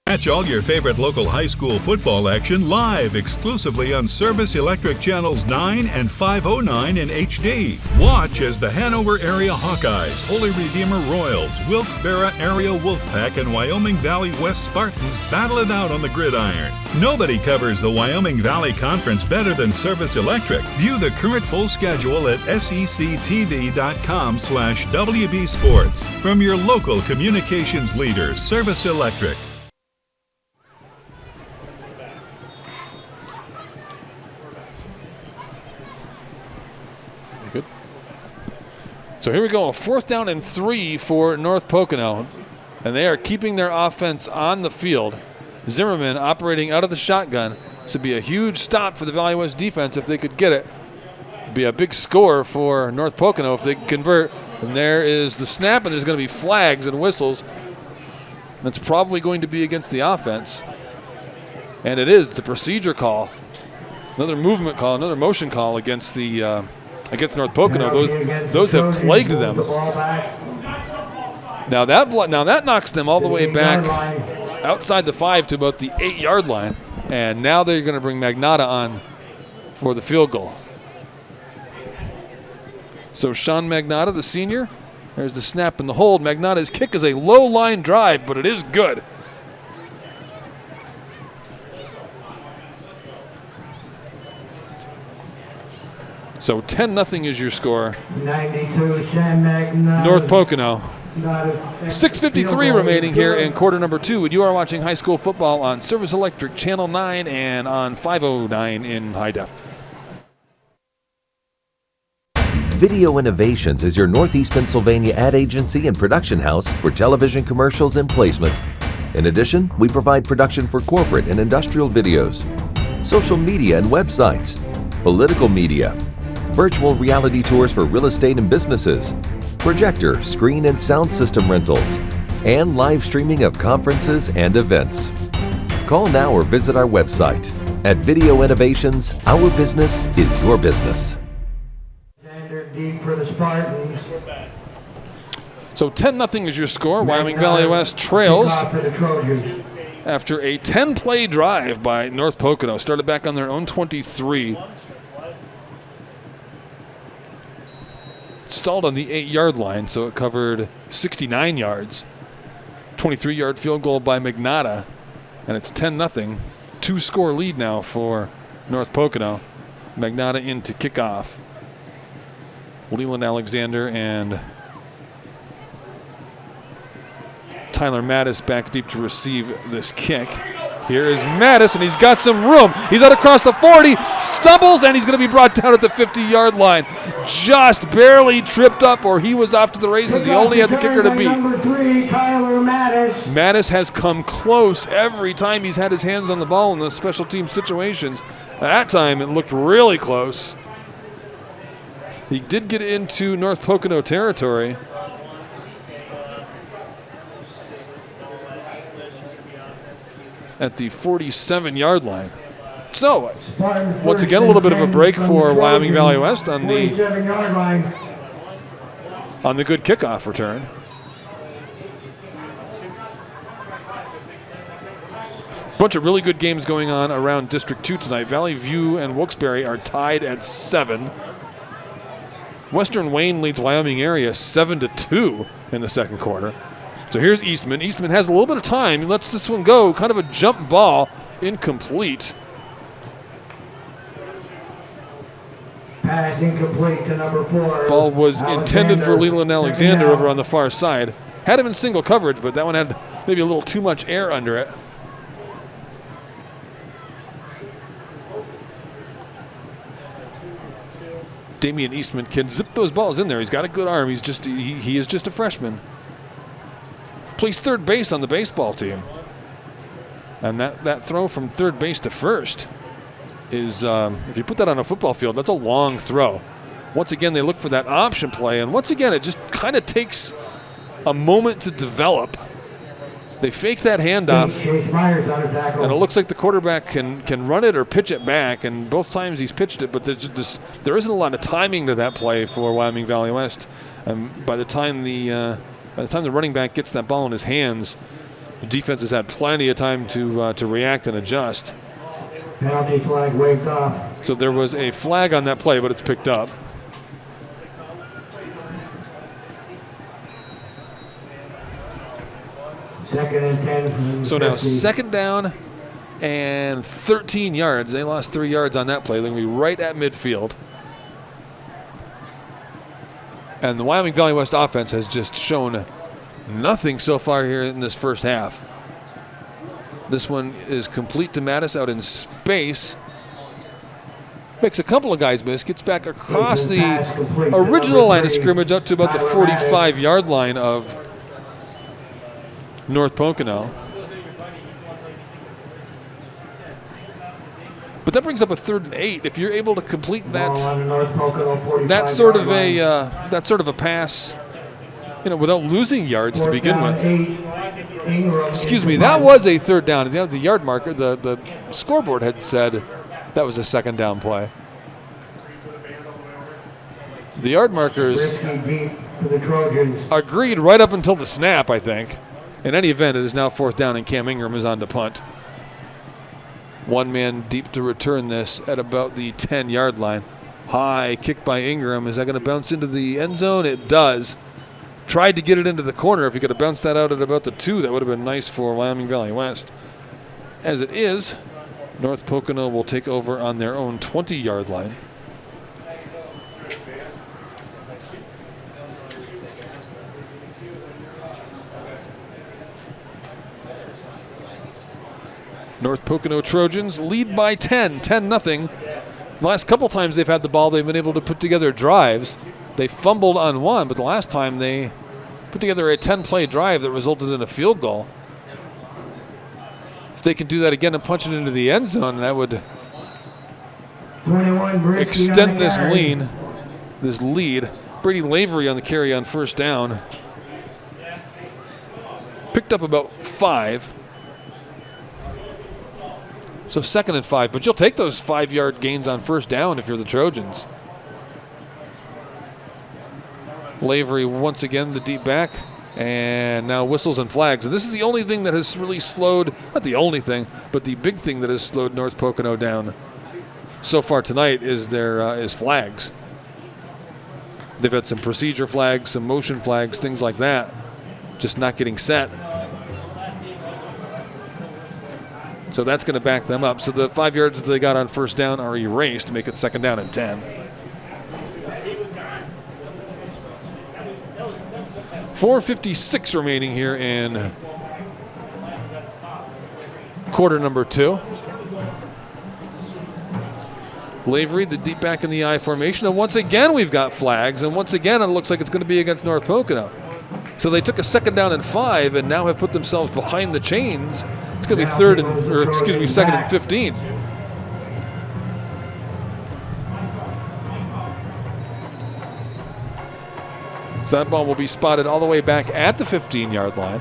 Catch all your favorite local high school football action live exclusively on Service Electric Channels 9 and 509 in HD. Watch as the Hanover Area Hawkeyes, Holy Redeemer Royals, Wilkes-Barre Area Wolfpack, and Wyoming Valley West Spartans battle it out on the gridiron. Nobody covers the Wyoming Valley Conference better than Service Electric. View the current full schedule at sectv.com/WB Sports. From your local communications leader, Service Electric. Good. So here we go, 4th down and 3 for North Pocono. And they are keeping their offense on the field. Zimmerman operating out of the shotgun. This would be a huge stop for the Valley West defense if they could get it. It'd be a big score for North Pocono if they can convert. And there is the snap, and there's going to be flags and whistles. That's probably going to be against the offense. And it is. It's a procedure call. Another movement call, another motion call against the against North Pocono. Those have plagued them. Now that knocks them all the way back outside the 5 to about the 8-yard line. And now they're going to bring Magnata on for the field goal. So Sean Magnata, the senior, there's the snap and the hold. Magnata's kick is a low line drive, but it is good. So 10-0 is your score. 92, Sean Magnata. North Pocono. 6:53 remaining here in quarter number 2. And you are watching high school football on Service Electric Channel 9 and on 509 in high def. Video Innovations is your Northeast Pennsylvania ad agency and production house for television commercials and placement. In addition, we provide production for corporate and industrial videos, social media and websites, political media, virtual reality tours for real estate and businesses, projector, screen and sound system rentals, and live streaming of conferences and events. Call now or visit our website. At Video Innovations, our business is your business. Deep for the Spartans. So 10-0 is your score. Wyoming Valley West trails Kickoff for the Trojans. after a 10-play drive by North Pocono. Started back on their own 23. Stalled on the 8-yard line, so it covered 69 yards. 23-yard field goal by Magnata, and it's 10-0. 2-score lead now for North Pocono. Magnata in to kick off. Leland Alexander and Tyler Mattis back deep to receive this kick. Here is Mattis, and he's got some room. He's out across the 40, stumbles, and he's going to be brought down at the 50-yard line. Just barely tripped up, or he was off to the races. He only had the kicker to beat. Number 3, Tyler Mattis. Mattis has come close every time he's had his hands on the ball in the special team situations. That time, it looked really close. He did get into North Pocono territory. At the 47-yard line. So, once again, a little bit of a break for Wyoming Valley West on the 47-yard line. On the good kickoff return. Bunch of really good games going on around District 2 tonight. Valley View and Wilkes-Barre are tied at 7. Western Wayne leads Wyoming area 7-2 in the second quarter. So here's Eastman. Eastman has a little bit of time. He lets this one go. Kind of a jump ball. Incomplete. Pass incomplete to number 4. Ball was intended for Leland Alexander over on the far side. Had him in single coverage, but that one had maybe a little too much air under it. Damian Eastman can zip those balls in there. He's got a good arm. He's just he is just a freshman. Plays third base on the baseball team. And that throw from third base to first is, if you put that on a football field, that's a long throw. Once again, they look for that option play, and once again, it just kind of takes a moment to develop. They fake that handoff, and it looks like the quarterback can run it or pitch it back, and both times he's pitched it, but there isn't a lot of timing to that play for Wyoming Valley West. And by the time the running back gets that ball in his hands, the defense has had plenty of time to react and adjust. Penalty flag waved off. So there was a flag on that play, but it's picked up. Second and 10 from So now 50. second down and 13 yards. They lost 3 yards on that play. They're going to be right at midfield. And the Wyoming Valley West offense has just shown nothing so far here in this first half. This one is complete to Mattis out in space. Makes a couple of guys miss. Gets back across the original line of scrimmage up to about the 45-yard line of North Pocono. But that brings up a 3rd and 8. If you're able to complete that sort of a pass, without losing yards to begin with. Excuse me, that was a 3rd down. At the end of the yard marker, the scoreboard had said that was a 2nd down play. The yard markers agreed right up until the snap, I think. In any event, it is now 4th down, and Cam Ingram is on to punt. One man deep to return this at about the 10-yard line. High kick by Ingram. Is that going to bounce into the end zone? It does. Tried to get it into the corner. If he could have bounced that out at about the 2, that would have been nice for Wyoming Valley West. As it is, North Pocono will take over on their own 20-yard line. North Pocono Trojans lead by 10-0. The last couple times they've had the ball, they've been able to put together drives. They fumbled on one, but the last time they put together a 10-play drive that resulted in a field goal. If they can do that again and punch it into the end zone, that would 21 Brisky extend on the this carry. lead. Brady Lavery on the carry on first down. Picked up about 5. So 2nd and 5, but you'll take those 5-yard gains on first down if you're the Trojans. Lavery once again, the deep back, and now whistles and flags. And this is the only thing that has really slowed, not the only thing, but the big thing that has slowed North Pocono down so far tonight is their flags. They've had some procedure flags, some motion flags, things like that, just not getting set. So that's going to back them up. So the 5 yards that they got on first down are erased to make it 2nd down and 10. 4:56 remaining here in quarter number 2. Lavery, the deep back in the I formation. And once again, we've got flags. And once again, it looks like it's going to be against North Pocono. So they took a 2nd down and 5 and now have put themselves behind the chains. It's going to be 2nd and 15. So that ball will be spotted all the way back at the 15-yard line.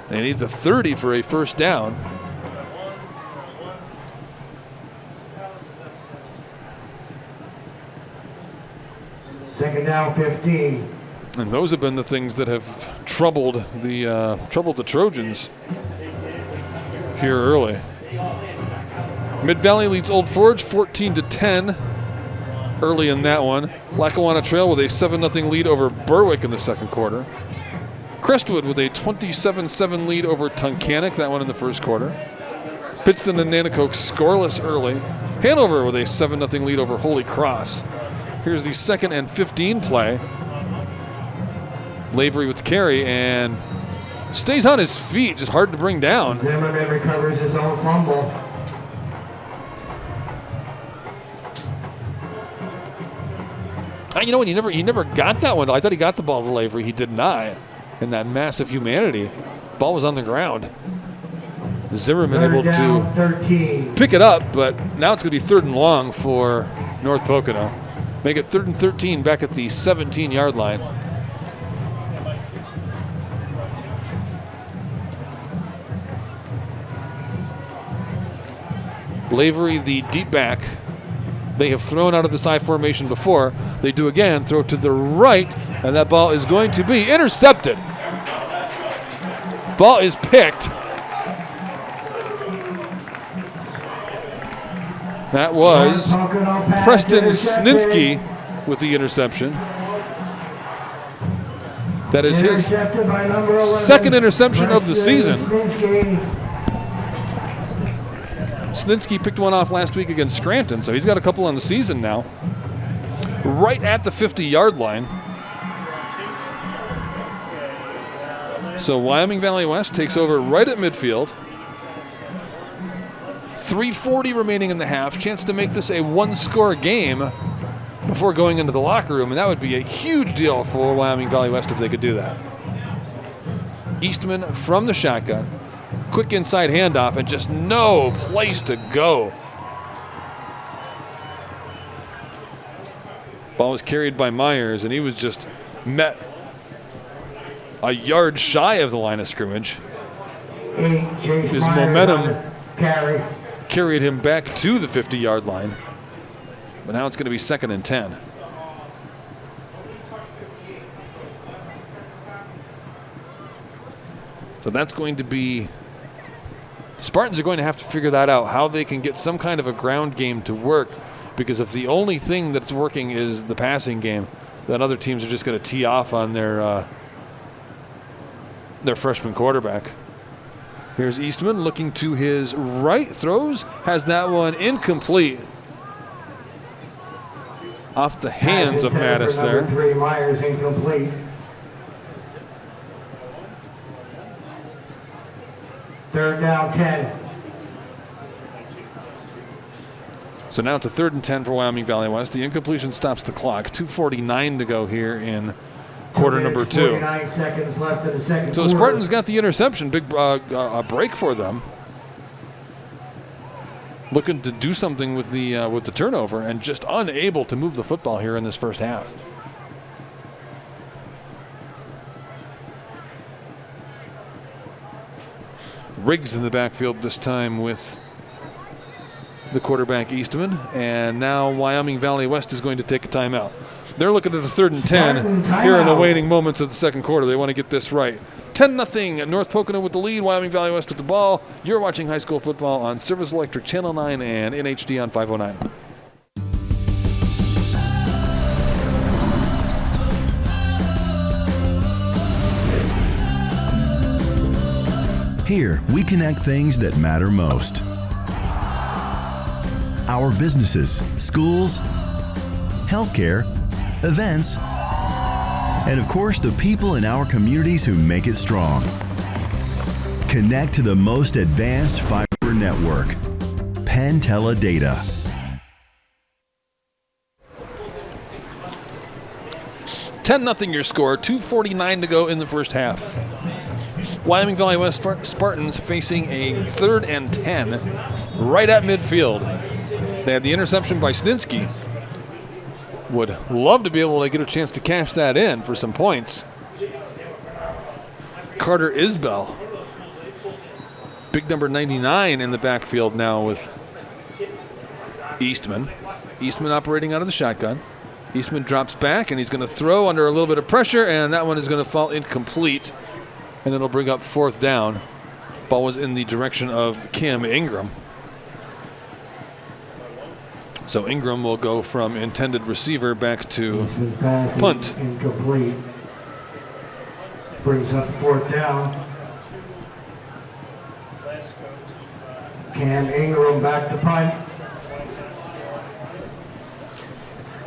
They need the 30 for a first down. Second down, 15. And those have been the things that have troubled the Trojans here early. Mid-Valley leads Old Forge 14-10 early in that one. Lackawanna Trail with a 7-0 lead over Berwick in the second quarter. Crestwood with a 27-7 lead over Tunkhannock, that one in the first quarter. Pittston and Nanticoke scoreless early. Hanover with a 7-0 lead over Holy Cross. Here's the 2nd and 15 play. Lavery with the carry and stays on his feet, just hard to bring down. Zimmerman recovers his own fumble. You know what? He never got that one. I thought he got the ball to Lavery. He did not. And that massive humanity. Ball was on the ground. Zimmerman able to 13. pick it up, but now it's going to be 3rd and long for North Pocono. Make it 3rd and 13 back at the 17-yard line. Lavery, the deep back. They have thrown out of the side formation before. They do again, throw to the right, and that ball is going to be intercepted. Ball is picked. That was Preston Sninsky with the interception. That is his 2nd interception of the season. Sninsky picked one off last week against Scranton, so he's got a couple on the season now. Right at the 50-yard line. So Wyoming Valley West takes over right at midfield. 3:40 remaining in the half. Chance to make this a 1-score game before going into the locker room, and that would be a huge deal for Wyoming Valley West if they could do that. Eastman from the shotgun. Quick inside handoff and just no place to go. Ball was carried by Myers, and he was just met a yard shy of the line of scrimmage. His momentum carried him back to the 50-yard line. But now it's going to be 2nd and 10. So that's going to be... Spartans are going to have to figure that out, how they can get some kind of a ground game to work, because if the only thing that's working is the passing game, then other teams are just going to tee off on their freshman quarterback. Here's Eastman looking to his right, throws, has that one incomplete. Off the hands of Mattis there. 3, Myers incomplete. Third down, 10. So now it's a 3rd and 10 for Wyoming Valley West. The incompletion stops the clock. 2:49 to go here in quarter number 2. 49 seconds left in the second So the Spartans got the interception. Big break for them. looking to do something with the turnover and just unable to move the football here in this first half. Riggs in the backfield this time with the quarterback Eastman, and now Wyoming Valley West is going to take a timeout. They're looking at a 3rd and 10 here in the waning moments of the second quarter. They want to get this right. 10-0, North Pocono with the lead, Wyoming Valley West with the ball. You're watching high school football on Service Electric Channel 9 and in HD on 509. Here, we connect things that matter most. Our businesses, schools, healthcare, events, and of course, the people in our communities who make it strong. Connect to the most advanced fiber network, Pentella Data. "10-0 your score, 2:49 to go in the first half. Wyoming Valley West Spartans facing a 3rd and 10 right at midfield. They had the interception by Sninsky. Would love to be able to get a chance to cash that in for some points. Carter Isbell, big number 99 in the backfield now with Eastman. Eastman operating out of the shotgun. Eastman drops back, and he's going to throw under a little bit of pressure, and that one is going to fall incomplete, and it'll bring up 4th down. Ball was in the direction of Cam Ingram. So Ingram will go from intended receiver back to punt. Incomplete. Brings up 4th down. Cam Ingram back to punt.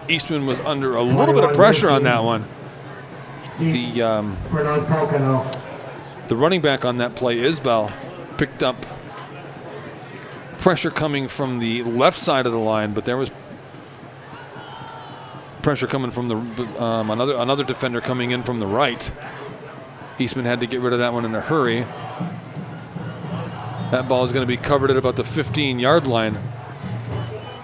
Eastman was under a little bit of pressure on that one. For North Pocono. The running back on that play, Isbell, picked up pressure coming from the left side of the line, but there was pressure coming from the another defender coming in from the right. Eastman had to get rid of that one in a hurry. That ball is going to be covered at about the 15-yard line.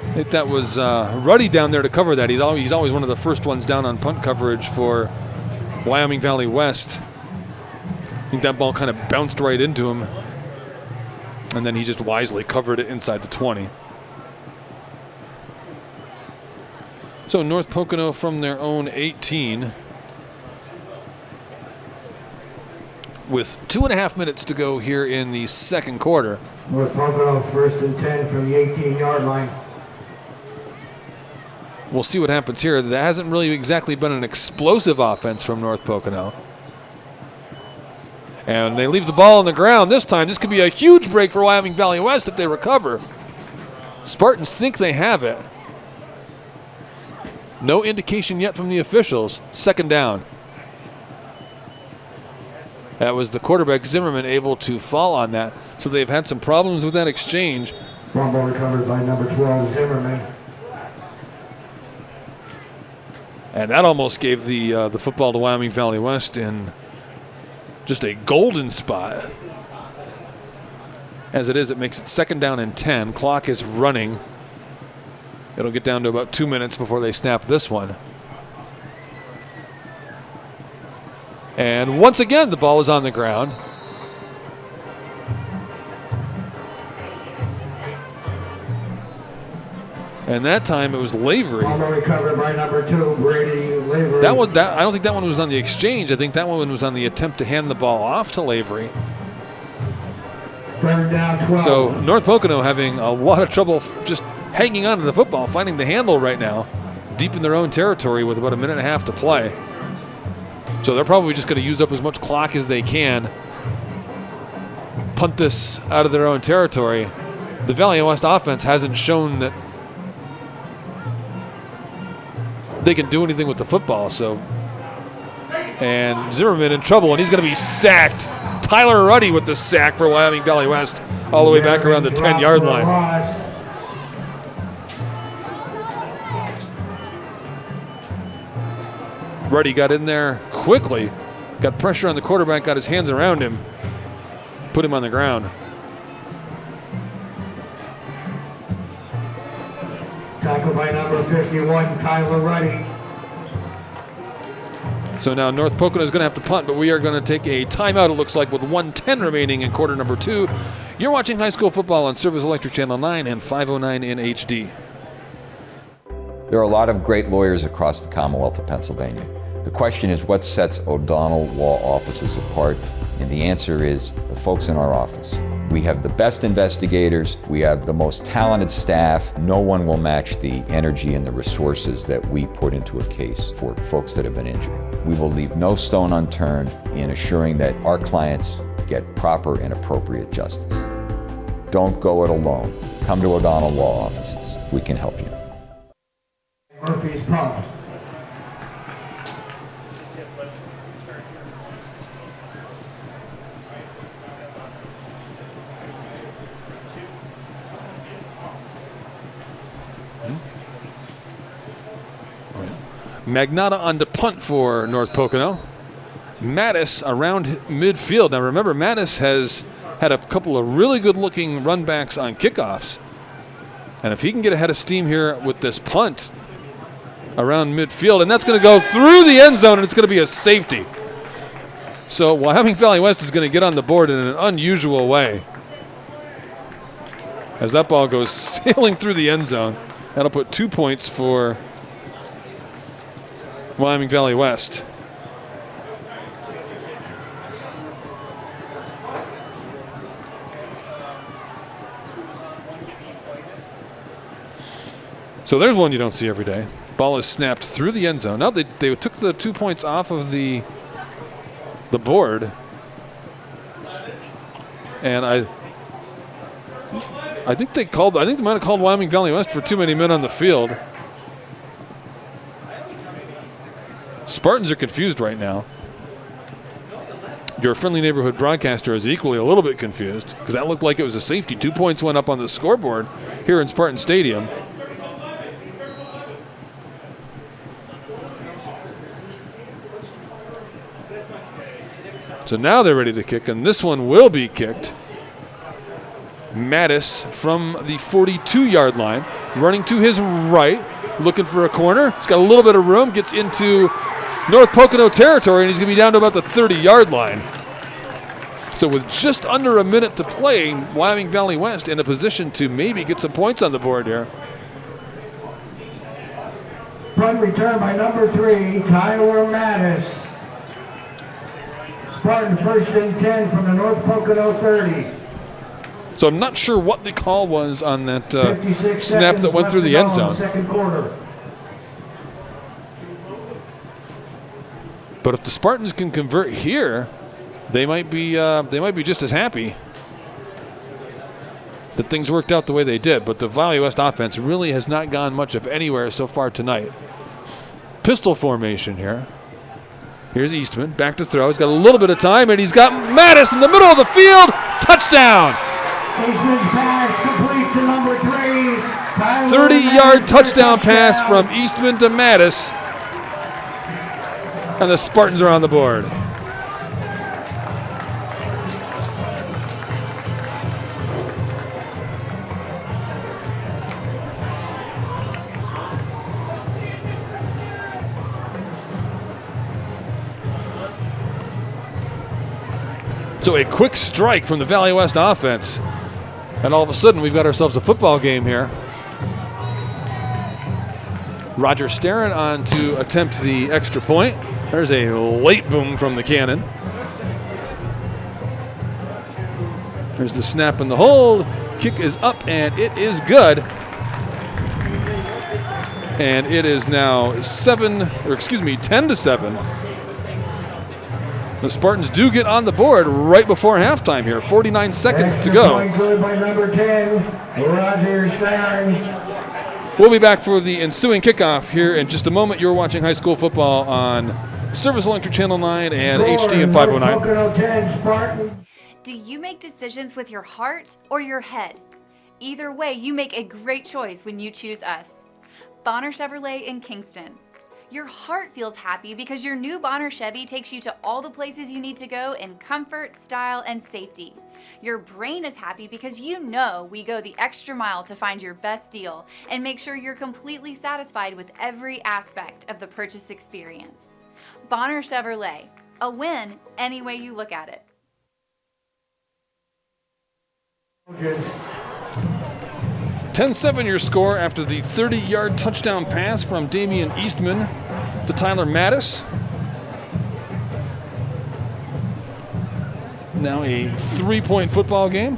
I think that was Ruddy down there to cover that. He's always one of the first ones down on punt coverage for Wyoming Valley West. I think that ball kind of bounced right into him, and then he just wisely covered it inside the 20. So North Pocono from their own 18 with 2.5 minutes to go here in the second quarter. North Pocono 1st and 10 from the 18-yard line. We'll see what happens here. That hasn't really exactly been an explosive offense from North Pocono. And they leave the ball on the ground this time. This could be a huge break for Wyoming Valley West if they recover. Spartans think they have it. No indication yet from the officials. 2nd down. That was the quarterback, Zimmerman, able to fall on that. So they've had some problems with that exchange. Fumble recovered by number 12, Zimmerman. And that almost gave the football to Wyoming Valley West in just a golden spot. As it is, it makes it 2nd down and 10. Clock is running. It'll get down to about 2 minutes before they snap this one. And once again, the ball is on the ground. And that time it was Lavery. Recovered by number 2, Brady Lavery. I don't think that one was on the exchange. I think that one was on the attempt to hand the ball off to Lavery. 3rd down, 12. So North Pocono having a lot of trouble just hanging on to the football, finding the handle right now, deep in their own territory with about 1.5 minutes to play. So they're probably just going to use up as much clock as they can, punt this out of their own territory. The Valley West offense hasn't shown that they can do anything with the football. So, and Zimmerman in trouble, and he's going to be sacked. Tyler Ruddy with the sack for Wyoming Valley West, all the way back around the 10-yard line. Ruddy got in there quickly, got pressure on the quarterback, got his hands around him, put him on the ground. Tackle by number 51, Tyler Ruddy. So now North Pocono is going to have to punt, but we are going to take a timeout, it looks like, with 1:10 remaining in quarter number 2. You're watching high school football on Service Electric Channel 9 and 509 in HD. There are a lot of great lawyers across the Commonwealth of Pennsylvania. The question is, what sets O'Donnell Law Offices apart? And the answer is the folks in our office. We have the best investigators, we have the most talented staff. No one will match the energy and the resources that we put into a case for folks that have been injured. We will leave no stone unturned in assuring that our clients get proper and appropriate justice. Don't go it alone. Come to O'Donnell Law Offices. We can help you. Murphy's punt. Magnotta on the punt for North Pocono. Mattis around midfield. Now remember, Mattis has had a couple of really good-looking runbacks on kickoffs. And if he can get ahead of steam here with this punt around midfield, and that's going to go through the end zone, and it's going to be a safety. So Wyoming Valley West is going to get on the board in an unusual way as that ball goes sailing through the end zone. That'll put 2 points for Wyoming Valley West. So there's one you don't see every day. Ball is snapped through the end zone. Now they took the 2 points off of the board. And I think they might have called Wyoming Valley West for too many men on the field. Spartans are confused right now. Your friendly neighborhood broadcaster is equally a little bit confused because that looked like it was a safety. 2 points went up on the scoreboard here in Spartan Stadium. So now they're ready to kick, and this one will be kicked. Mattis from the 42-yard line, running to his right, looking for a corner. He's got a little bit of room, gets into North Pocono territory, and he's going to be down to about the 30-yard line. So with just under a minute to play, Wyoming Valley West in a position to maybe get some points on the board here. Punt return by number 3, Tyler Mattis. Spartan 1st and 10 from the North Pocono 30. So I'm not sure what the call was on that snap that went through the end zone. Second quarter. But if the Spartans can convert here, they might be just as happy that things worked out the way they did. But the Valley West offense really has not gone much of anywhere so far tonight. Pistol formation here. Here's Eastman, back to throw. He's got a little bit of time, and he's got Mattis in the middle of the field. Touchdown! Eastman's pass complete to number 3. 30-yard touchdown pass from Eastman to Mattis. And the Spartans are on the board. So a quick strike from the Valley West offense. And all of a sudden, we've got ourselves a football game here. Roger Starron on to attempt the extra point. There's a late boom from the cannon. There's the snap and the hold. Kick is up, and it is good. And it is now 10-7. The Spartans do get on the board right before halftime here. 49 seconds to go. Good by number 10, Roger Starron. We'll be back for the ensuing kickoff here in just a moment. You're watching high school football on Service Electric Channel 9 and HD and 509. Do you make decisions with your heart or your head? Either way, you make a great choice when you choose us. Bonner Chevrolet in Kingston. Your heart feels happy because your new Bonner Chevy takes you to all the places you need to go in comfort, style, and safety. Your brain is happy because you know we go the extra mile to find your best deal and make sure you're completely satisfied with every aspect of the purchase experience. Bonner Chevrolet, a win any way you look at it. 10-7 your score after the 30-yard touchdown pass from Damian Eastman to Tyler Mattis. Now a 3-point football game.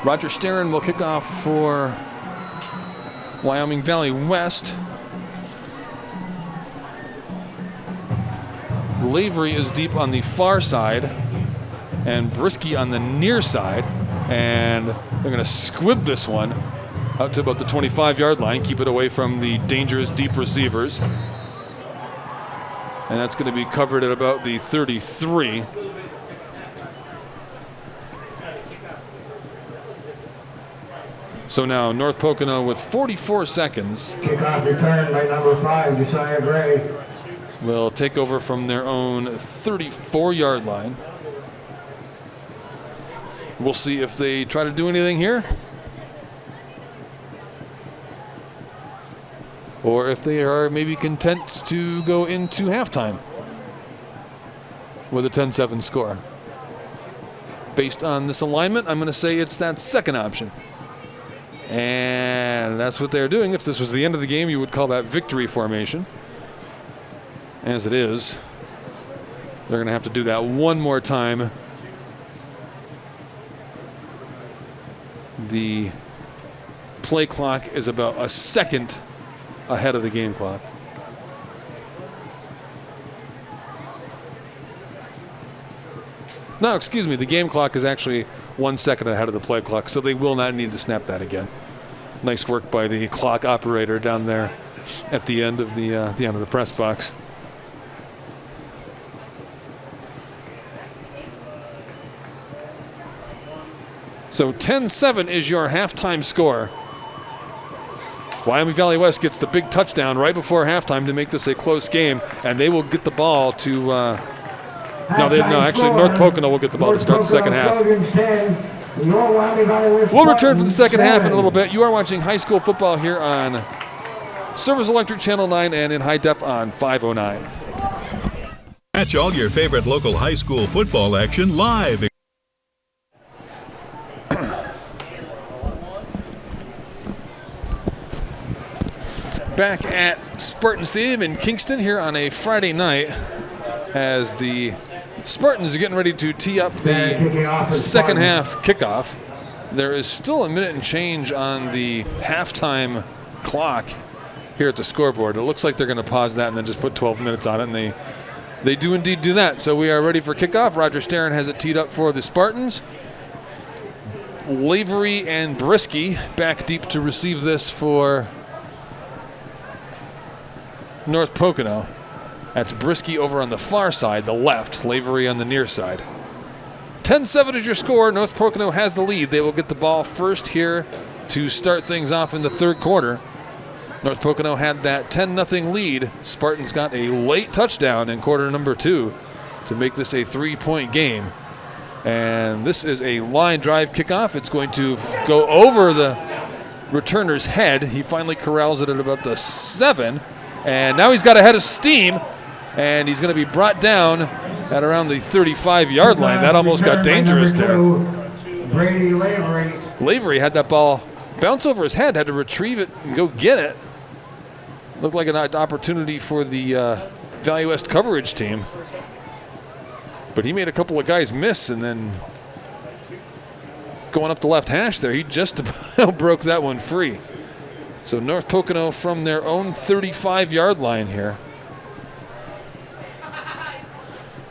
Roger Sterin will kick off for Wyoming Valley West. Lavery is deep on the far side and Brisky on the near side. And they're going to squib this one out to about the 25-yard line, keep it away from the dangerous deep receivers. And that's going to be covered at about the 33. So now North Pocono with 44 seconds. Kickoff return by number 5, Josiah Gray. Will take over from their own 34-yard line. We'll see if they try to do anything here, or if they are maybe content to go into halftime with a 10-7 score. Based on this alignment, I'm going to say it's that second option. And that's what they're doing. If this was the end of the game, you would call that victory formation. As it is, they're going to have to do that one more time. The play clock is about a second ahead of the game clock. No, excuse me. The game clock is actually 1 second ahead of the play clock, so they will not need to snap that again. Nice work by the clock operator down there at the end of the press box. So 10-7 is your halftime score. Wyoming Valley West gets the big touchdown right before halftime to make this a close game, and they will get the ball to. Actually, North Pocono will get the ball to start the second half. We'll return for the second half in a little bit. You are watching high school football here on Service Electric Channel 9 and in high def on 509. Catch all your favorite local high school football action live. Back at Spartan Stadium in Kingston here on a Friday night as the Spartans are getting ready to tee up the second half kickoff. There is still a minute and change on the halftime clock here at the scoreboard. It looks like they're going to pause that and then just put 12 minutes on it, and they do indeed do that. So we are ready for kickoff. Roger Sterin has it teed up for the Spartans. Lavery and Brisky back deep to receive this for North Pocono. That's Brisky over on the far side, the left, Lavery on the near side. 10-7 is your score. North Pocono has the lead. They will get the ball first here to start things off in the third quarter. North Pocono had that 10-0 lead. Spartans got a late touchdown in quarter number 2 to make this a 3-point game. And this is a line drive kickoff. It's going to go over the returner's head. He finally corrals it at about the 7. And now he's got a head of steam, and he's going to be brought down at around the 35-yard line. That almost got dangerous there. Brady Lavery. Lavery had that ball bounce over his head, had to retrieve it and go get it. Looked like an opportunity for the Valley West coverage team. But he made a couple of guys miss, and then going up the left hash there, he just about broke that one free. So North Pocono from their own 35-yard line here.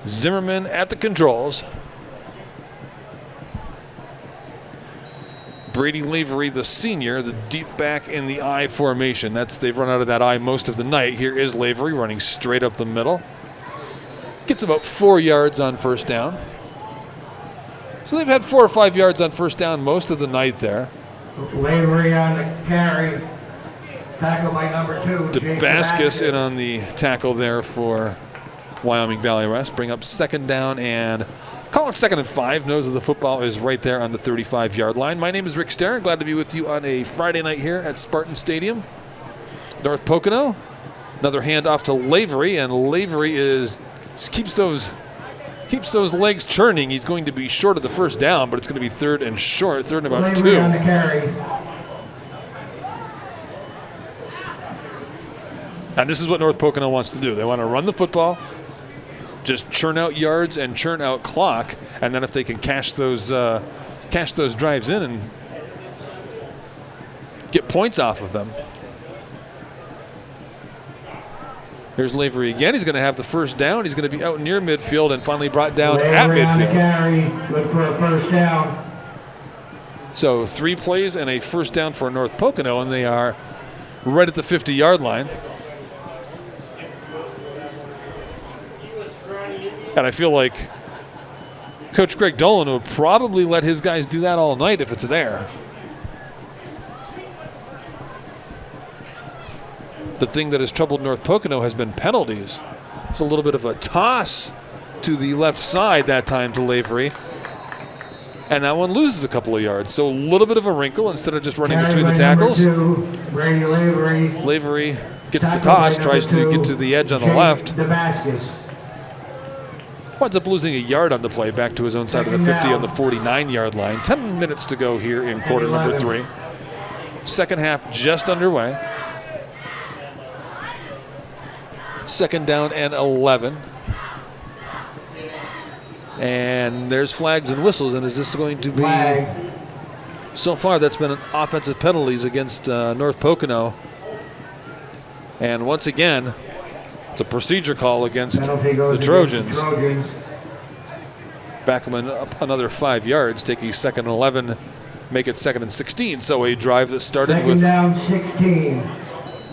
Zimmerman at the controls. Brady Lavery, the senior, the deep back in the I formation. They've run out of that I most of the night. Here is Lavery running straight up the middle. Gets about 4 yards on first down. So they've had 4 or 5 yards on first down most of the night there. Lavery on the carry. Tackle by number 2. Damascus in on the tackle there for Wyoming Valley West. Bring up second down and call it 2nd and 5. Nose of the football is right there on the 35-yard line. My name is Rick Starr. Glad to be with you on a Friday night here at Spartan Stadium. North Pocono. Another handoff to Lavery, and Lavery keeps those legs churning. He's going to be short of the first down, but it's going to be 3rd and short, 3rd and about Lavery 2. on the carry. And this is what North Pocono wants to do. They want to run the football, just churn out yards and churn out clock, and then if they can cash those drives in and get points off of them. Here's Lavery again. He's going to have the first down. He's going to be out near midfield and finally brought down at Lavery on the midfield. carry. Look for a first down. So 3 plays and a first down for North Pocono, and they are right at the 50-yard line. And I feel like Coach Greg Dolan would probably let his guys do that all night if it's there. The thing that has troubled North Pocono has been penalties. It's a little bit of a toss to the left side that time to Lavery. And that one loses a couple of yards. So a little bit of a wrinkle instead of just running between the tackles. Brady Lavery. Lavery gets the toss, tries to get to the edge on the left. Damascus. Winds up losing a yard on the play back to his own side of the 50 on the 49-yard line. 10 minutes to go here in quarter number 3. Second half just underway. 2nd down and 11. And there's flags and whistles, and is this going to be... Flag. So far, that's been offensive penalties against North Pocono. And once again, it's a procedure call against the Trojans. Back them up another 5 yards, taking 2nd and 11, make it 2nd and 16. So a drive that started with... Second down, 16.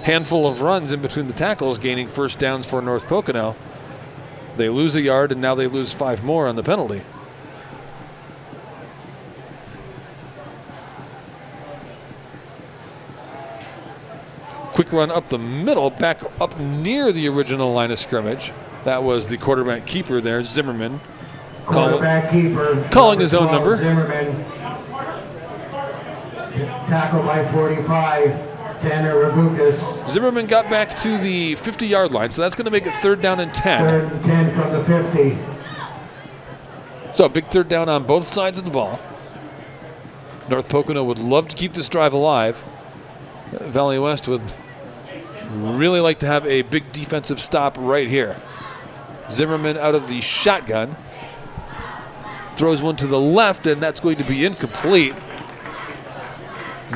Handful of runs in between the tackles, gaining first downs for North Pocono. They lose a yard, and now they lose 5 more on the penalty. Quick run up the middle, back up near the original line of scrimmage. That was the quarterback keeper there, Zimmerman. Quarterback keeper. Calling his own number. Zimmerman. Tackle by 45. Tanner Rabukas. Zimmerman got back to the 50-yard line, so that's going to make it 3rd down and 10. 3rd and 10 from the 50. So a big 3rd down on both sides of the ball. North Pocono would love to keep this drive alive. Valley West would really like to have a big defensive stop right here. Zimmerman out of the shotgun. Throws one to the left, and that's going to be incomplete.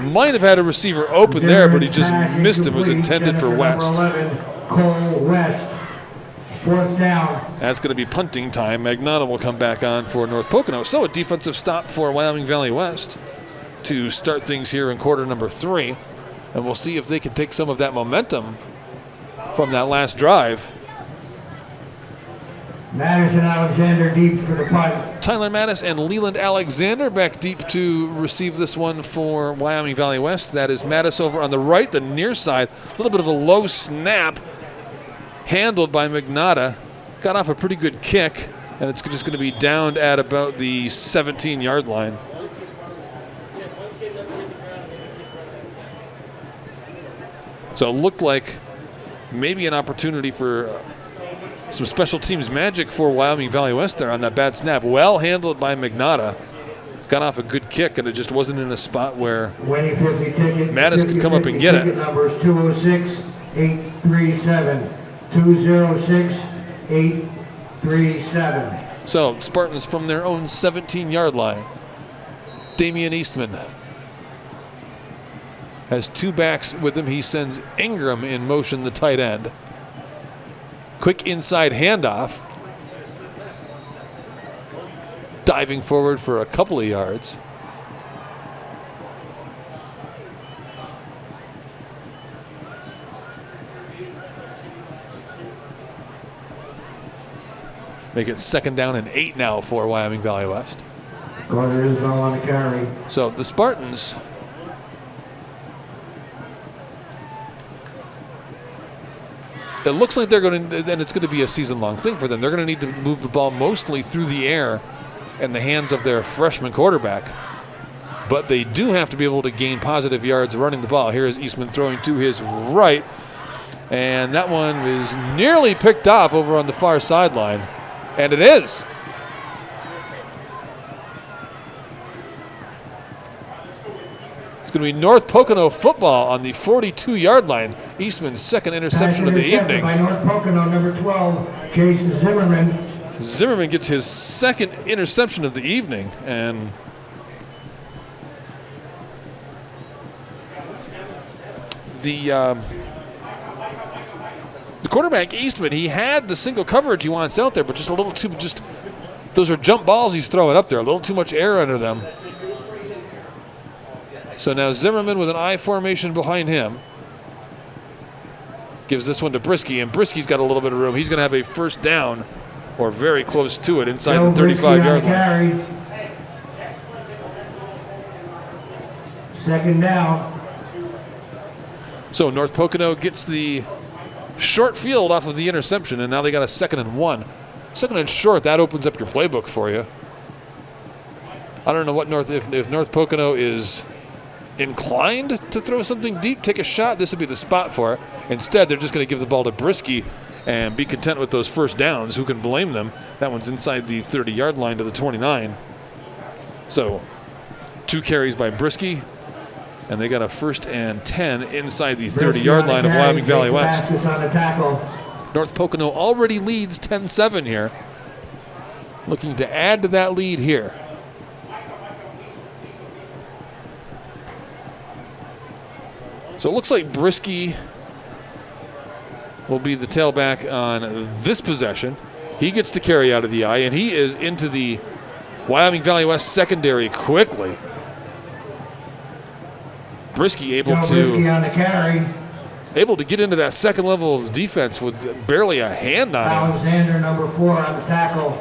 Might have had a receiver open there, but he just missed him. It was intended for West. 11, Cole West. 4th down. That's going to be punting time. Magnotta will come back on for North Pocono. So a defensive stop for Wyoming Valley West to start things here in quarter number 3. And we'll see if they can take some of that momentum from that last drive. Mattis and Alexander deep for the punt. Tyler Mattis and Leland Alexander back deep to receive this one for Wyoming Valley West. That is Mattis over on the right, the near side. A little bit of a low snap handled by Magnotta. Got off a pretty good kick, and it's just going to be downed at about the 17-yard line. So it looked like maybe an opportunity for some special teams magic for Wyoming Valley West there on that bad snap. Well handled by Magnotta. Got off a good kick, and it just wasn't in a spot where Mattis could come up and get it. Numbers 206-837. 206-837. So Spartans from their own 17-yard line. Damian Eastman has 2 backs with him. He sends Ingram in motion, the tight end. Quick inside handoff. Diving forward for a couple of yards. Make it 2nd down and 8 now for Wyoming Valley West. Carter Isbell on the carry. So the Spartans it looks like they're going to, and it's going to be a season-long thing for them. They're going to need to move the ball mostly through the air in the hands of their freshman quarterback. But they do have to be able to gain positive yards running the ball. Here is Eastman throwing to his right, and that one is nearly picked off over on the far sideline, and it is. It's going to be North Pocono football on the 42-yard line. Eastman's second interception of the evening. By North Pocono, number 12, Jason Zimmerman. Zimmerman gets his second interception of the evening, and the quarterback Eastman, he had the single coverage he wants out there, but just a little too, those are jump balls he's throwing up there, a little too much air under them. So now Zimmerman with an I formation behind him. Gives this one to Brisky, and Brisky's got a little bit of room. He's going to have a first down, or very close to it, inside the 35-yard line. Second down. So North Pocono gets the short field off of the interception, and now they got a 2nd and 1. 2nd and short, that opens up your playbook for you. I don't know what if North Pocono is inclined to throw something deep, take a shot, this would be the spot for it. Instead, they're just going to give the ball to Brisky and be content with those first downs. Who can blame them? That one's inside the 30-yard line to the 29. So 2 carries by Brisky, and they got a 1st and 10 inside the 30-yard line of Wyoming Valley West. North Pocono already leads 10-7 here. Looking to add to that lead here. So it looks like Brisky will be the tailback on this possession. He gets the carry out of the eye, and he is into the Wyoming Valley West secondary quickly. Brisky able to get into that second level of defense with barely a hand on him. Alexander, number 4, on the tackle.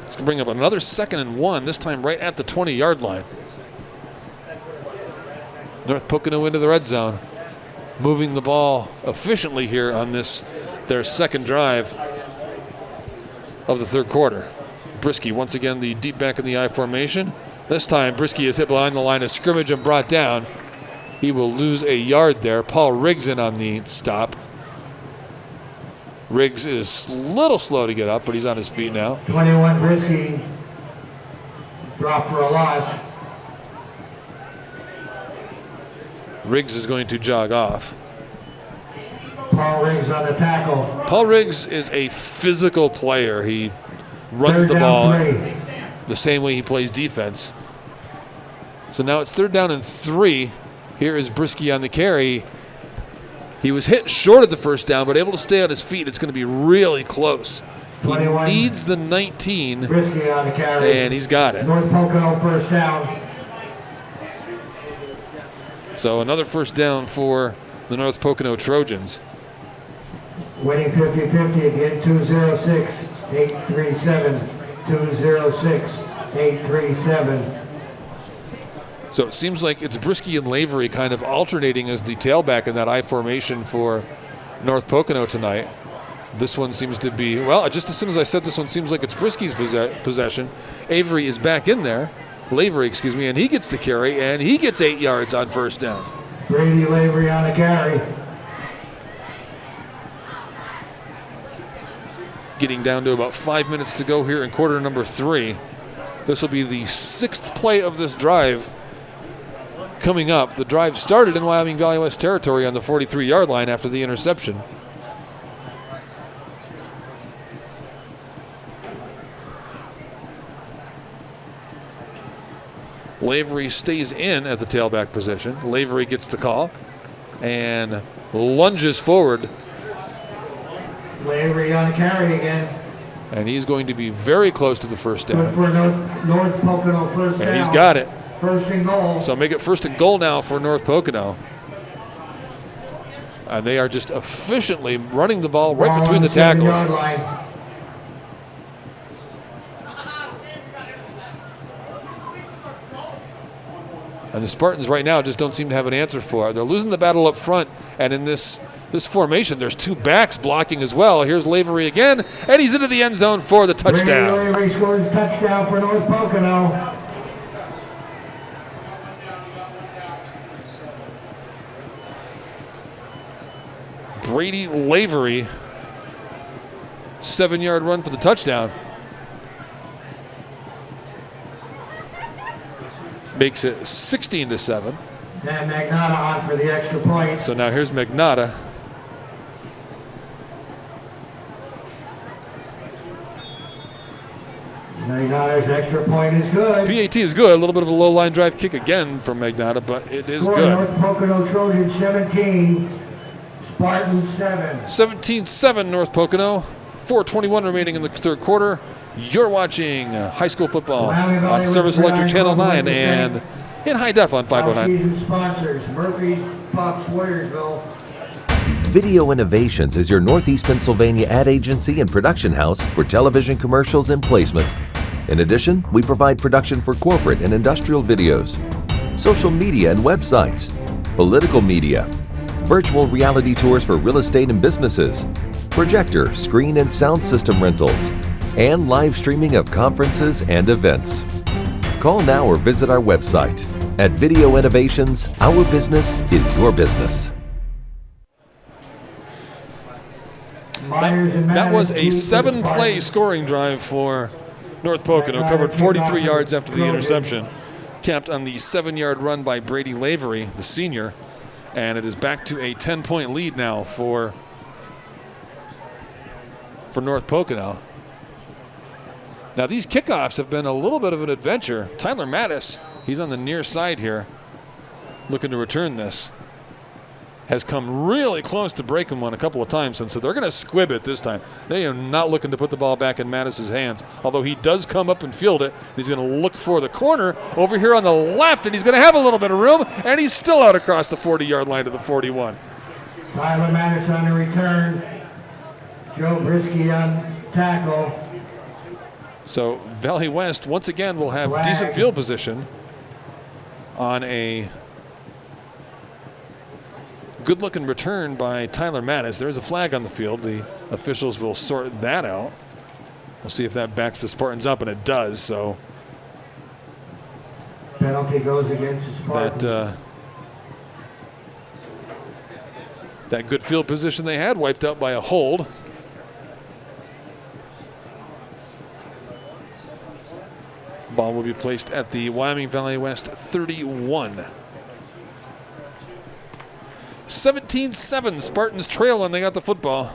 It's going to bring up another 2nd and 1, this time right at the 20-yard line. North Pocono into the red zone, moving the ball efficiently here on this, their second drive of the third quarter. Brisky once again the deep back in the I formation. This time Brisky is hit behind the line of scrimmage and brought down. He will lose a yard there. Paul Riggs in on the stop. Riggs is a little slow to get up, but he's on his feet now. 21 Brisky, drop for a loss. Riggs is going to jog off. Paul Riggs on the tackle. Paul Riggs is a physical player. He runs the ball the same way he plays defense. So now it's 3rd down and 3. Here is Brisky on the carry. He was hit short of the first down, but able to stay on his feet. It's going to be really close. He needs the 19, Brisky on the carry, and he's got it. North Pocono first down. So another first down for the North Pocono Trojans. Waiting 50-50 again, 206-837. 206-837. So it seems like it's Brisky and Lavery kind of alternating as the tailback in that I formation for North Pocono tonight. This one seems to be, well, just as soon as I said this one seems like it's Brisky's possession. Avery is back in there. Lavery, and he gets the carry, and he gets 8 yards on first down. Brady Lavery on the carry. Getting down to about 5 minutes to go here in quarter number 3. This will be the 6th play of this drive coming up. The drive started in Wyoming Valley West territory on the 43-yard line after the interception. Lavery stays in at the tailback position. Lavery gets the call and lunges forward. Lavery on the carry again. And he's going to be very close to the first down. Good for North Pocono first down. And he's got it. First and goal. So make it 1st and goal now for North Pocono. And they are just efficiently running the ball right between the tackles. And the Spartans right now just don't seem to have an answer for it. They're losing the battle up front, and in this this formation, there's two backs blocking as well. Here's Lavery again, and he's into the end zone for the touchdown. Lavery scores a touchdown for North Pocono. Brady Lavery, 7-yard run for the touchdown. Makes it 16-7. Sam Magnotta on for the extra point. So now here's Magnotta. Magnotta's extra point is good. PAT is good. A little bit of a low line drive kick again from Magnotta, but it is good. North Pocono Trojans 17, Spartans 7. 17-7 North Pocono. 4:21 remaining in the third quarter. You're watching high school football on Service Electric Channel 9 and in high def on 509. Season sponsors, Murphy's, Pop Swayersville. Video Innovations is your Northeast Pennsylvania ad agency and production house for television commercials and placement. In addition, we provide production for corporate and industrial videos, social media and websites, political media, virtual reality tours for real estate and businesses, projector, screen and sound system rentals, and live streaming of conferences and events. Call now or visit our website. At Video Innovations, our business is your business. That was a 7-play scoring drive for North Pocono. Covered 43 yards after the interception. Capped on the 7-yard run by Brady Lavery, the senior. And it is back to a 10-point lead now for North Pocono. Now these kickoffs have been a little bit of an adventure. Tyler Mattis, he's on the near side here, looking to return this. Has come really close to breaking one a couple of times, and so they're going to squib it this time. They are not looking to put the ball back in Mattis' hands, although he does come up and field it. He's going to look for the corner over here on the left, and he's going to have a little bit of room, and he's still out across the 40-yard line to the 41. Tyler Mattis on the return. Joe Brisky on tackle. So Valley West, once again, will have decent field position on a good-looking return by Tyler Mattis. There's a flag on the field. The officials will sort that out. We'll see if that backs the Spartans up, and it does. So penalty goes against the Spartans. That good field position they had wiped out by a hold. Ball will be placed at the Wyoming Valley West 31. 17-7, Spartans trail when they got the football.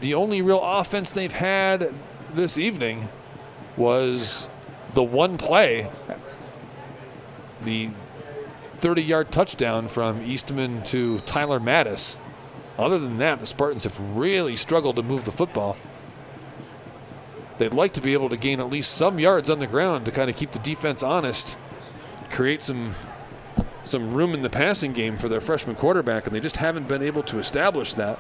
The only real offense they've had this evening was the one play, the 30-yard touchdown from Eastman to Tyler Mattis. Other than that, the Spartans have really struggled to move the football. They'd like to be able to gain at least some yards on the ground to kind of keep the defense honest, create some room in the passing game for their freshman quarterback, and they just haven't been able to establish that.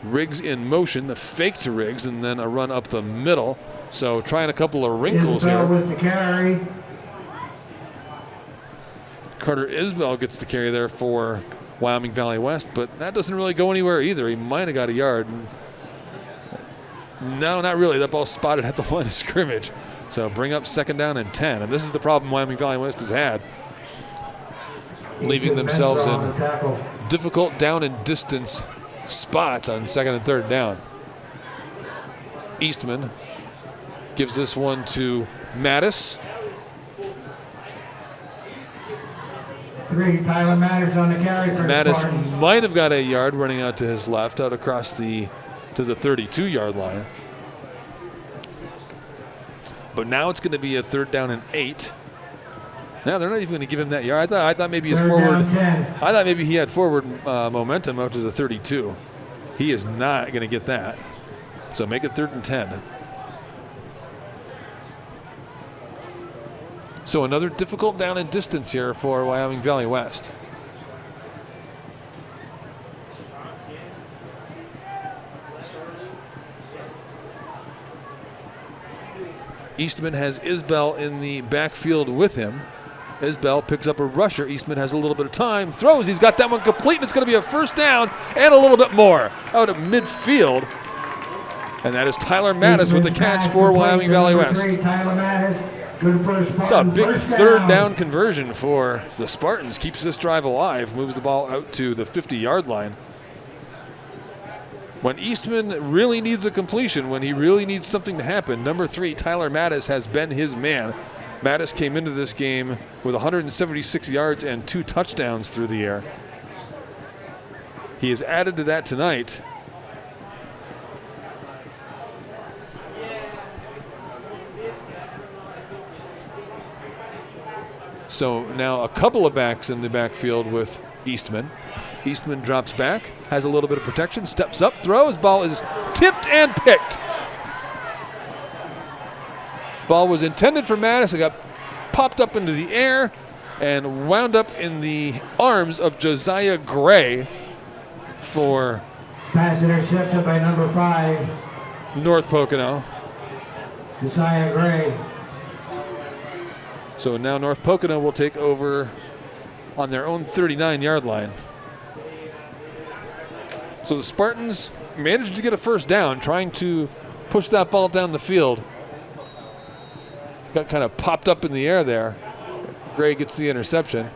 Riggs in motion, the fake to Riggs, and then a run up the middle. So trying a couple of wrinkles here. With the carry. Carter Isbell gets the carry there for Wyoming Valley West, but that doesn't really go anywhere either. He might have got a yard. No, not really. That ball's spotted at the line of scrimmage. So bring up 2nd down and 10. And this is the problem Wyoming Valley West has had, leaving themselves in difficult down and distance spots on 2nd and 3rd down. Eastman gives this one to Mattis. Tyler Mattis on the carry for Mattis Spartans. might have got a yard running out to his left, out across to the 32-yard line. But now it's going to be a 3rd down and 8. Now they're not even going to give him that yard. I thought maybe his forward. I thought maybe he had forward momentum out to the 32. He is not going to get that. So make it 3rd and 10. So another difficult down and distance here for Wyoming Valley West. Eastman has Isbell in the backfield with him. Isbell picks up a rusher. Eastman has a little bit of time, throws. He's got that one complete, and it's going to be a first down and a little bit more out at midfield. And that is Tyler Mattis with the catch for Wyoming Valley West. It's a big third down conversion for the Spartans. Keeps this drive alive, moves the ball out to the 50-yard line. When Eastman really needs a completion, when he really needs something to happen, number 3, Tyler Mattis, has been his man. Mattis came into this game with 176 yards and 2 touchdowns through the air. He has added to that tonight. So now a couple of backs in the backfield with Eastman. Eastman drops back, has a little bit of protection, steps up, throws. Ball is tipped and picked. Ball was intended for Mattis. It got popped up into the air and wound up in the arms of Josiah Gray for Pass intercepted by number 5, North Pocono. Josiah Gray. So now North Pocono will take over on their own 39-yard line. So the Spartans managed to get a first down, trying to push that ball down the field. Got kind of popped up in the air there. Gray gets the interception.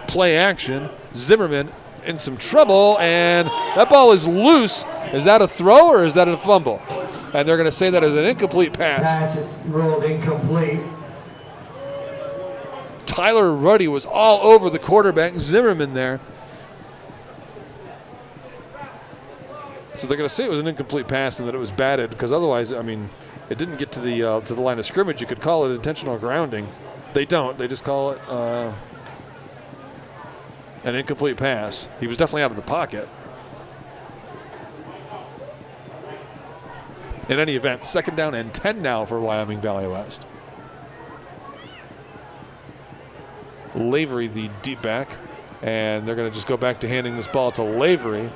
Play action. Zimmerman in some trouble, and that ball is loose. Is that a throw or is that a fumble? And they're going to say that is an incomplete pass. Pass is ruled incomplete. Tyler Ruddy was all over the quarterback, Zimmerman there. So they're going to say it was an incomplete pass and that it was batted, because otherwise, I mean, it didn't get to the line of scrimmage. You could call it intentional grounding. They don't. They just call it an incomplete pass. He was definitely out of the pocket. In any event, 2nd down and 10 now for Wyoming Valley West. Lavery, the deep back, and they're going to just go back to handing this ball to Lavery.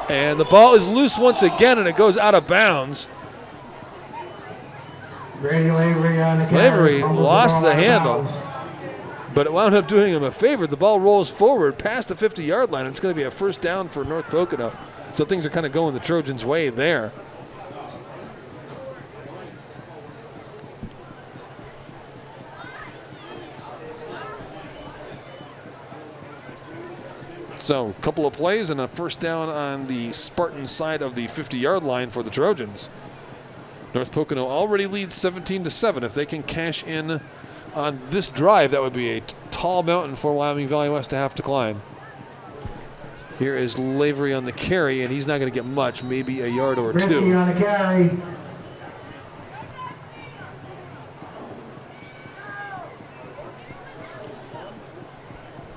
And the ball is loose once again, and it goes out of bounds. Grady Lavery on the Lavery lost the handle, but it wound up doing him a favor. The ball rolls forward past the 50-yard line. It's going to be a first down for North Pocono. So things are kind of going the Trojans' way there. So a couple of plays and a first down on the Spartan side of the 50-yard line for the Trojans. North Pocono already leads 17-7. If they can cash in on this drive, that would be a tall mountain for Wyoming Valley West to have to climb. Here is Lavery on the carry, and he's not going to get much, maybe a yard or Risky two. on the carry.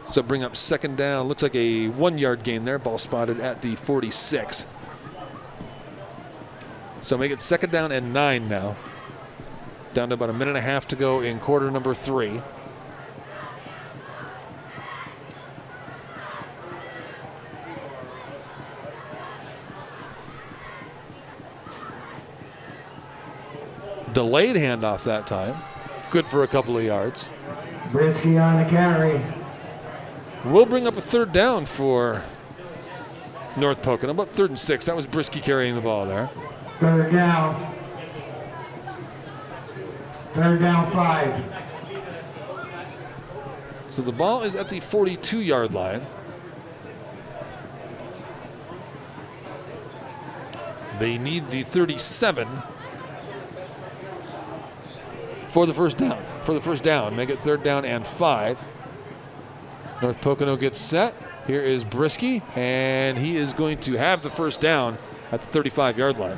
So bring up 2nd down. Looks like a 1-yard gain there. Ball spotted at the 46. So make it 2nd down and 9 now. Down to about a minute and a half to go in quarter number 3. Delayed handoff that time. Good for a couple of yards. Risky on the carry. We'll bring up a 3rd down for North Pocono, about 3rd and 6. That was Brisky carrying the ball there. 3rd down. 3rd down 5. So the ball is at the 42-yard line. They need the 37 for the first down. Make it 3rd down and 5. North Pocono gets set. Here is Brisky, and he is going to have the first down at the 35-yard line.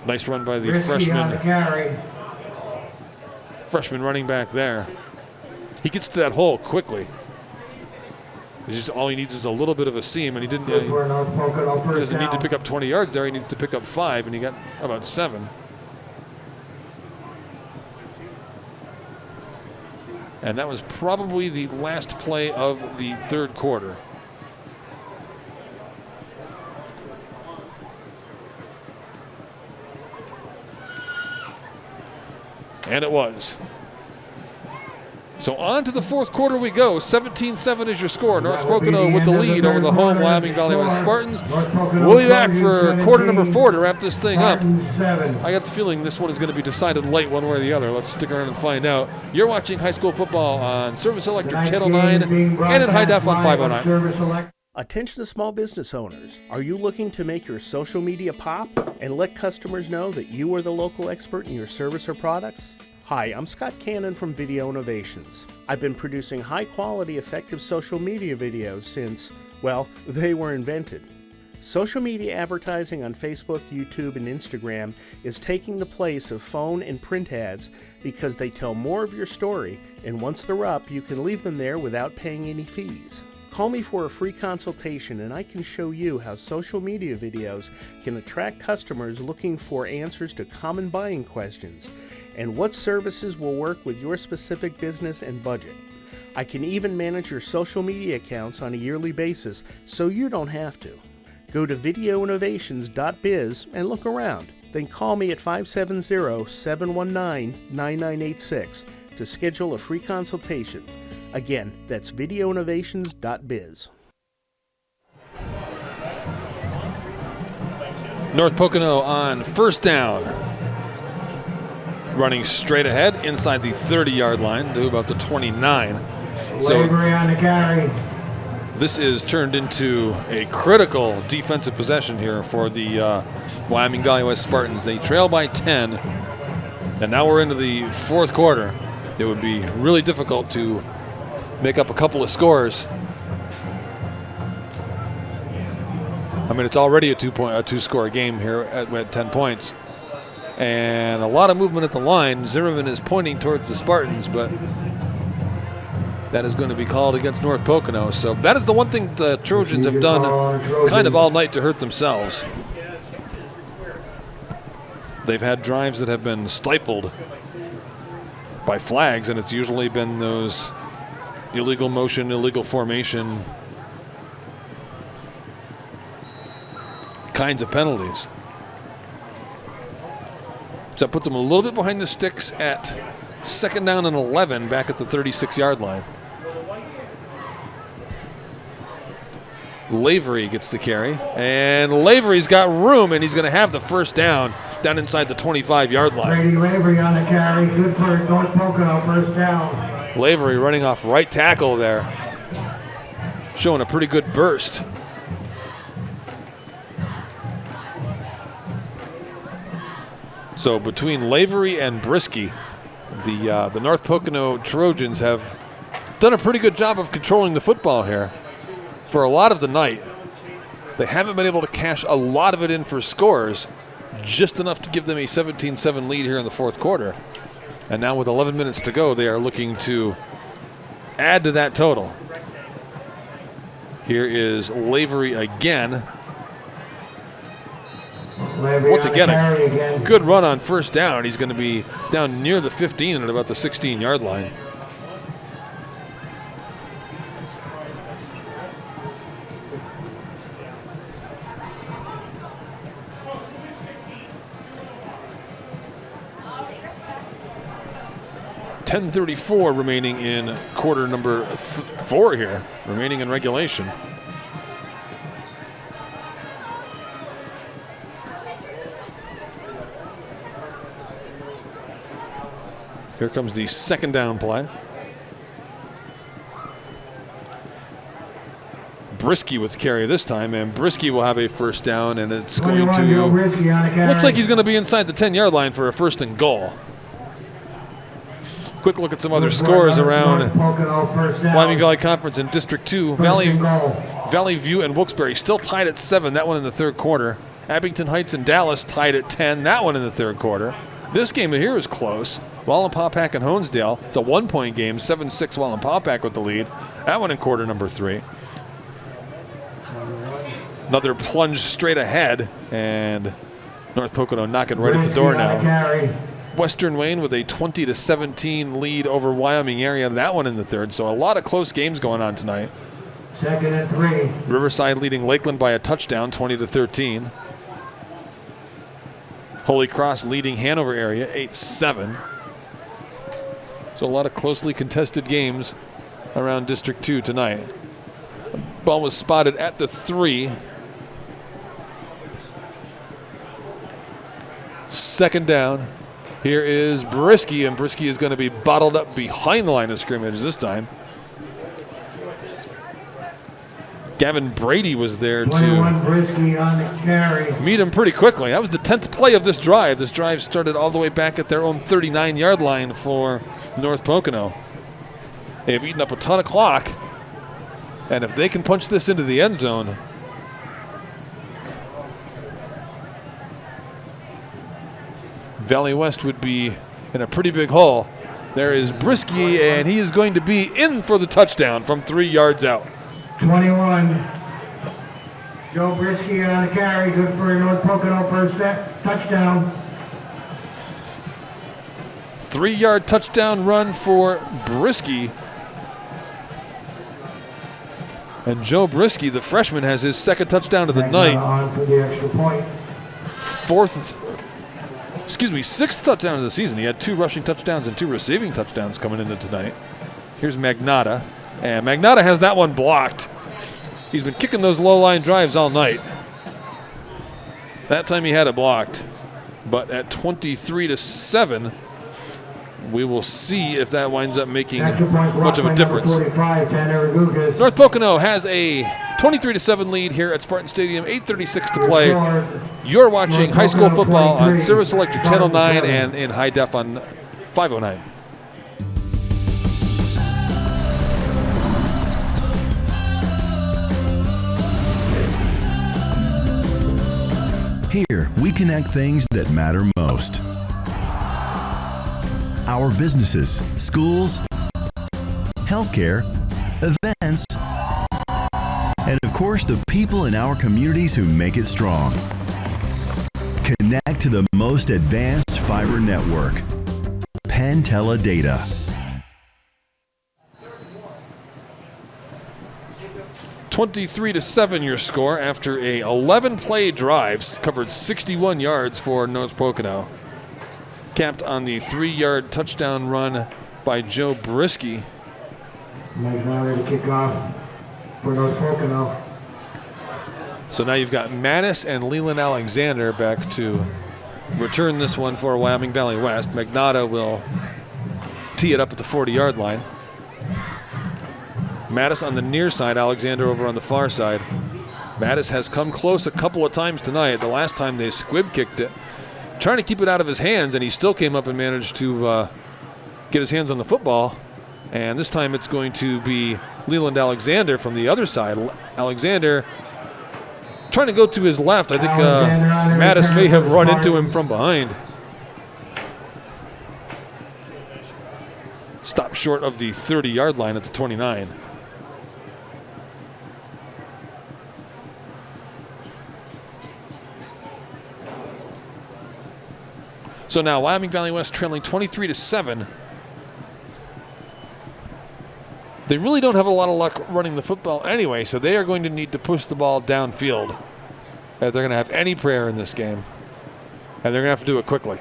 Nice run by the freshman running back there. He gets to that hole quickly. All he needs is a little bit of a seam, and he doesn't need to pick up 20 yards there. He needs to pick up 5, and he got about 7. And that was probably the last play of the 3rd quarter. And it was. So on to the fourth quarter we go. 17-7 is your score. North Pocono with the lead over the home Wyoming Valley West Spartans. We'll be back for quarter number 4 to wrap this thing up. I got the feeling this one is going to be decided late one way or the other. Let's stick around and find out. You're watching high school football on Service Electric Channel 9 and in high def on 509. Attention small business owners. Are you looking to make your social media pop and let customers know that you are the local expert in your service or products? Hi, I'm Scott Cannon from Video Innovations. I've been producing high-quality, effective social media videos since, well, they were invented. Social media advertising on Facebook, YouTube, and Instagram is taking the place of phone and print ads because they tell more of your story, and once they're up, you can leave them there without paying any fees. Call me for a free consultation and I can show you how social media videos can attract customers looking for answers to common buying questions and what services will work with your specific business and budget. I can even manage your social media accounts on a yearly basis so you don't have to. Go to videoinnovations.biz and look around. Then call me at 570-719-9986 to schedule a free consultation. Again, that's videoinnovations.biz. North Pocono on first down. Running straight ahead inside the 30-yard line to about the 29. So on the carry. this is turned into a critical defensive possession here for the Wyoming Valley West Spartans. They trail by 10, and now we're into the fourth quarter. It would be really difficult to make up a couple of scores. I mean, it's already a two-score game here at 10 points. And a lot of movement at the line. Zimmerman is pointing towards the Spartans, but that is going to be called against North Pocono. So that is the one thing the Trojans have done kind of all night to hurt themselves. They've had drives that have been stifled by flags, and it's usually been those illegal motion, illegal formation kinds of penalties. So that puts them a little bit behind the sticks at second down and 11 back at the 36-yard line. Lavery gets the carry, and Lavery's got room, and he's going to have the first down inside the 25-yard line. Brady Lavery on the carry, good for North Pocono, first down. Lavery running off right tackle there, showing a pretty good burst. So between Lavery and Brisky, the North Pocono Trojans have done a pretty good job of controlling the football here for a lot of the night. They haven't been able to cash a lot of it in for scores, just enough to give them a 17-7 lead here in the fourth quarter. And now with 11 minutes to go, they are looking to add to that total. Here is Lavery again. Once again, a good run on first down. He's going to be down near the 15 at about the 16-yard line. .10:34 remaining in quarter number 4 here, remaining in regulation. Here comes the second down play. Brisky with the carry this time, and Brisky will have a first down, and it's going to, looks like he's going to be inside the 10-yard line for a first and goal. Quick look at some other scores around Wyoming Valley Conference in District 2. Valley View and Wilkes-Barre still tied at 7, that one in the third quarter. Abington Heights and Dallas tied at 10, that one in the third quarter. This game here is close. Wallenpaupack and Honesdale, it's a 1-point game, 7-6 Wallenpaupack with the lead. That one in quarter number 3. Another plunge straight ahead, and North Pocono knocking right at the door now. Western Wayne with a 20-17 lead over Wyoming area, that one in the third. So a lot of close games going on tonight. Second and 3. Riverside leading Lakeland by a touchdown, 20-13. Holy Cross leading Hanover area, 8-7. So a lot of closely contested games around District 2 tonight. Ball was spotted at the 3. Second down. Here is Brisky, and Brisky is going to be bottled up behind the line of scrimmage this time. Gavin Brady was there to meet him pretty quickly. That was the 10th play of this drive. This drive started all the way back at their own 39-yard line for North Pocono. They've eaten up a ton of clock, and if they can punch this into the end zone, Valley West would be in a pretty big hole. There is Brisky, and he is going to be in for the touchdown from 3 yards out. 21. Joe Brisky on the carry. Good for North Pocono first touchdown. 3-yard touchdown run for Brisky. And Joe Brisky, the freshman, has his second touchdown of the night. On for the extra point. Sixth touchdown of the season. He had 2 rushing touchdowns and 2 receiving touchdowns coming into tonight. Here's Magnata. And Magnata has that one blocked. He's been kicking those low-line drives all night. That time he had it blocked. But at 23-7, we will see if that winds up making much of a difference. 45, North Pocono has a 23-7 lead here at Spartan Stadium, 8:36 to play. You're watching high school football on Service Electric Channel 9 and in high def on 509. Here, we connect things that matter most. Our businesses, schools, healthcare, events, and of course the people in our communities who make it strong. Connect to the most advanced fiber network, Pentella Data. (23-7) your score after a 11-play drive, covered 61 yards for North Pocono. Capped on the 3-yard touchdown run by Joe Brisky. Mike Miller to kick off for North Pocono. So now you've got Mattis and Leland Alexander back to return this one for Wyoming Valley West. Magnata will tee it up at the 40-yard line. Mattis on the near side, Alexander over on the far side. Mattis has come close a couple of times tonight. The last time they squib kicked it, trying to keep it out of his hands, and he still came up and managed to get his hands on the football. And this time it's going to be Leland Alexander from the other side. Alexander trying to go to his left. I think Mattis may have run into him from behind. Stopped short of the 30-yard line at the 29. So now Wyoming Valley West trailing 23-7. They really don't have a lot of luck running the football anyway, so they are going to need to push the ball downfield if they're going to have any prayer in this game. And they're going to have to do it quickly.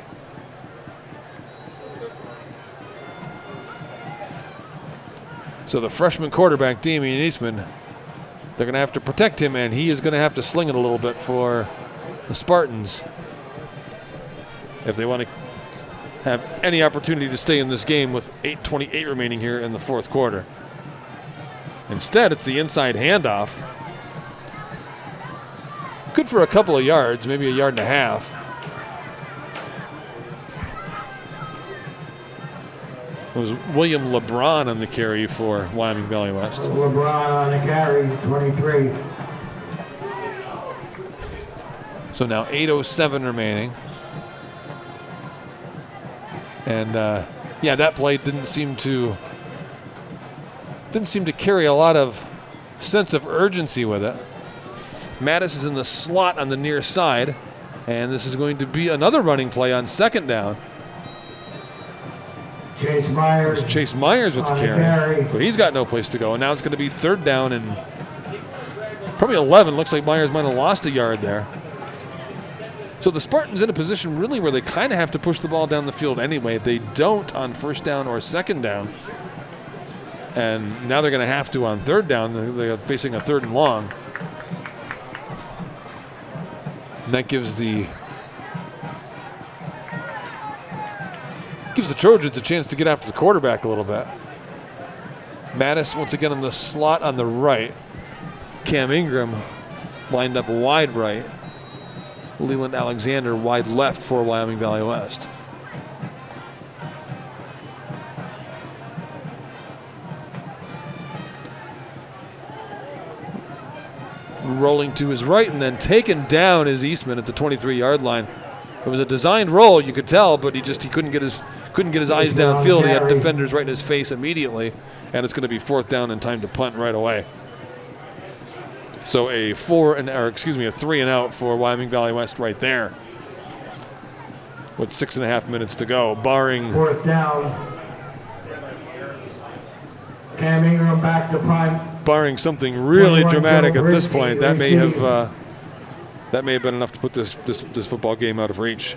So the freshman quarterback, Damian Eastman, they're going to have to protect him, and he is going to have to sling it a little bit for the Spartans if they want to have any opportunity to stay in this game with 8:28 remaining here in the fourth quarter. Instead, it's the inside handoff. Good for a couple of yards, maybe a yard and a half. It was William LeBron on the carry for Wyoming Valley West. LeBron on the carry, 23. So now 8:07 remaining. And yeah, that play didn't seem to carry a lot of sense of urgency with it. Mattis is in the slot on the near side, and this is going to be another running play on second down. Chase Myers. It's Chase Myers with the carry, but he's got no place to go. And now it's going to be third down and probably 11. Looks like Myers might have lost a yard there. So the Spartans in a position really where they kind of have to push the ball down the field anyway. They don't on first down or second down. And now they're going to have to on third down. They're facing a 3rd and long. And that gives the Trojans a chance to get after the quarterback a little bit. Mattis once again in the slot on the right. Cam Ingram lined up wide right. Leland Alexander wide left for Wyoming Valley West. Rolling to his right and then taken down is Eastman at the 23-yard line. It was a designed roll, you could tell, but he couldn't get his eyes downfield. He had defenders right in his face immediately, and it's going to be 4th down and time to punt right away. So a 3 and out for Wyoming Valley West right there, with 6.5 minutes to go, barring 4th down. Cam Ingram back to punt. Barring something really dramatic at this point. That may have been enough to put this football game out of reach.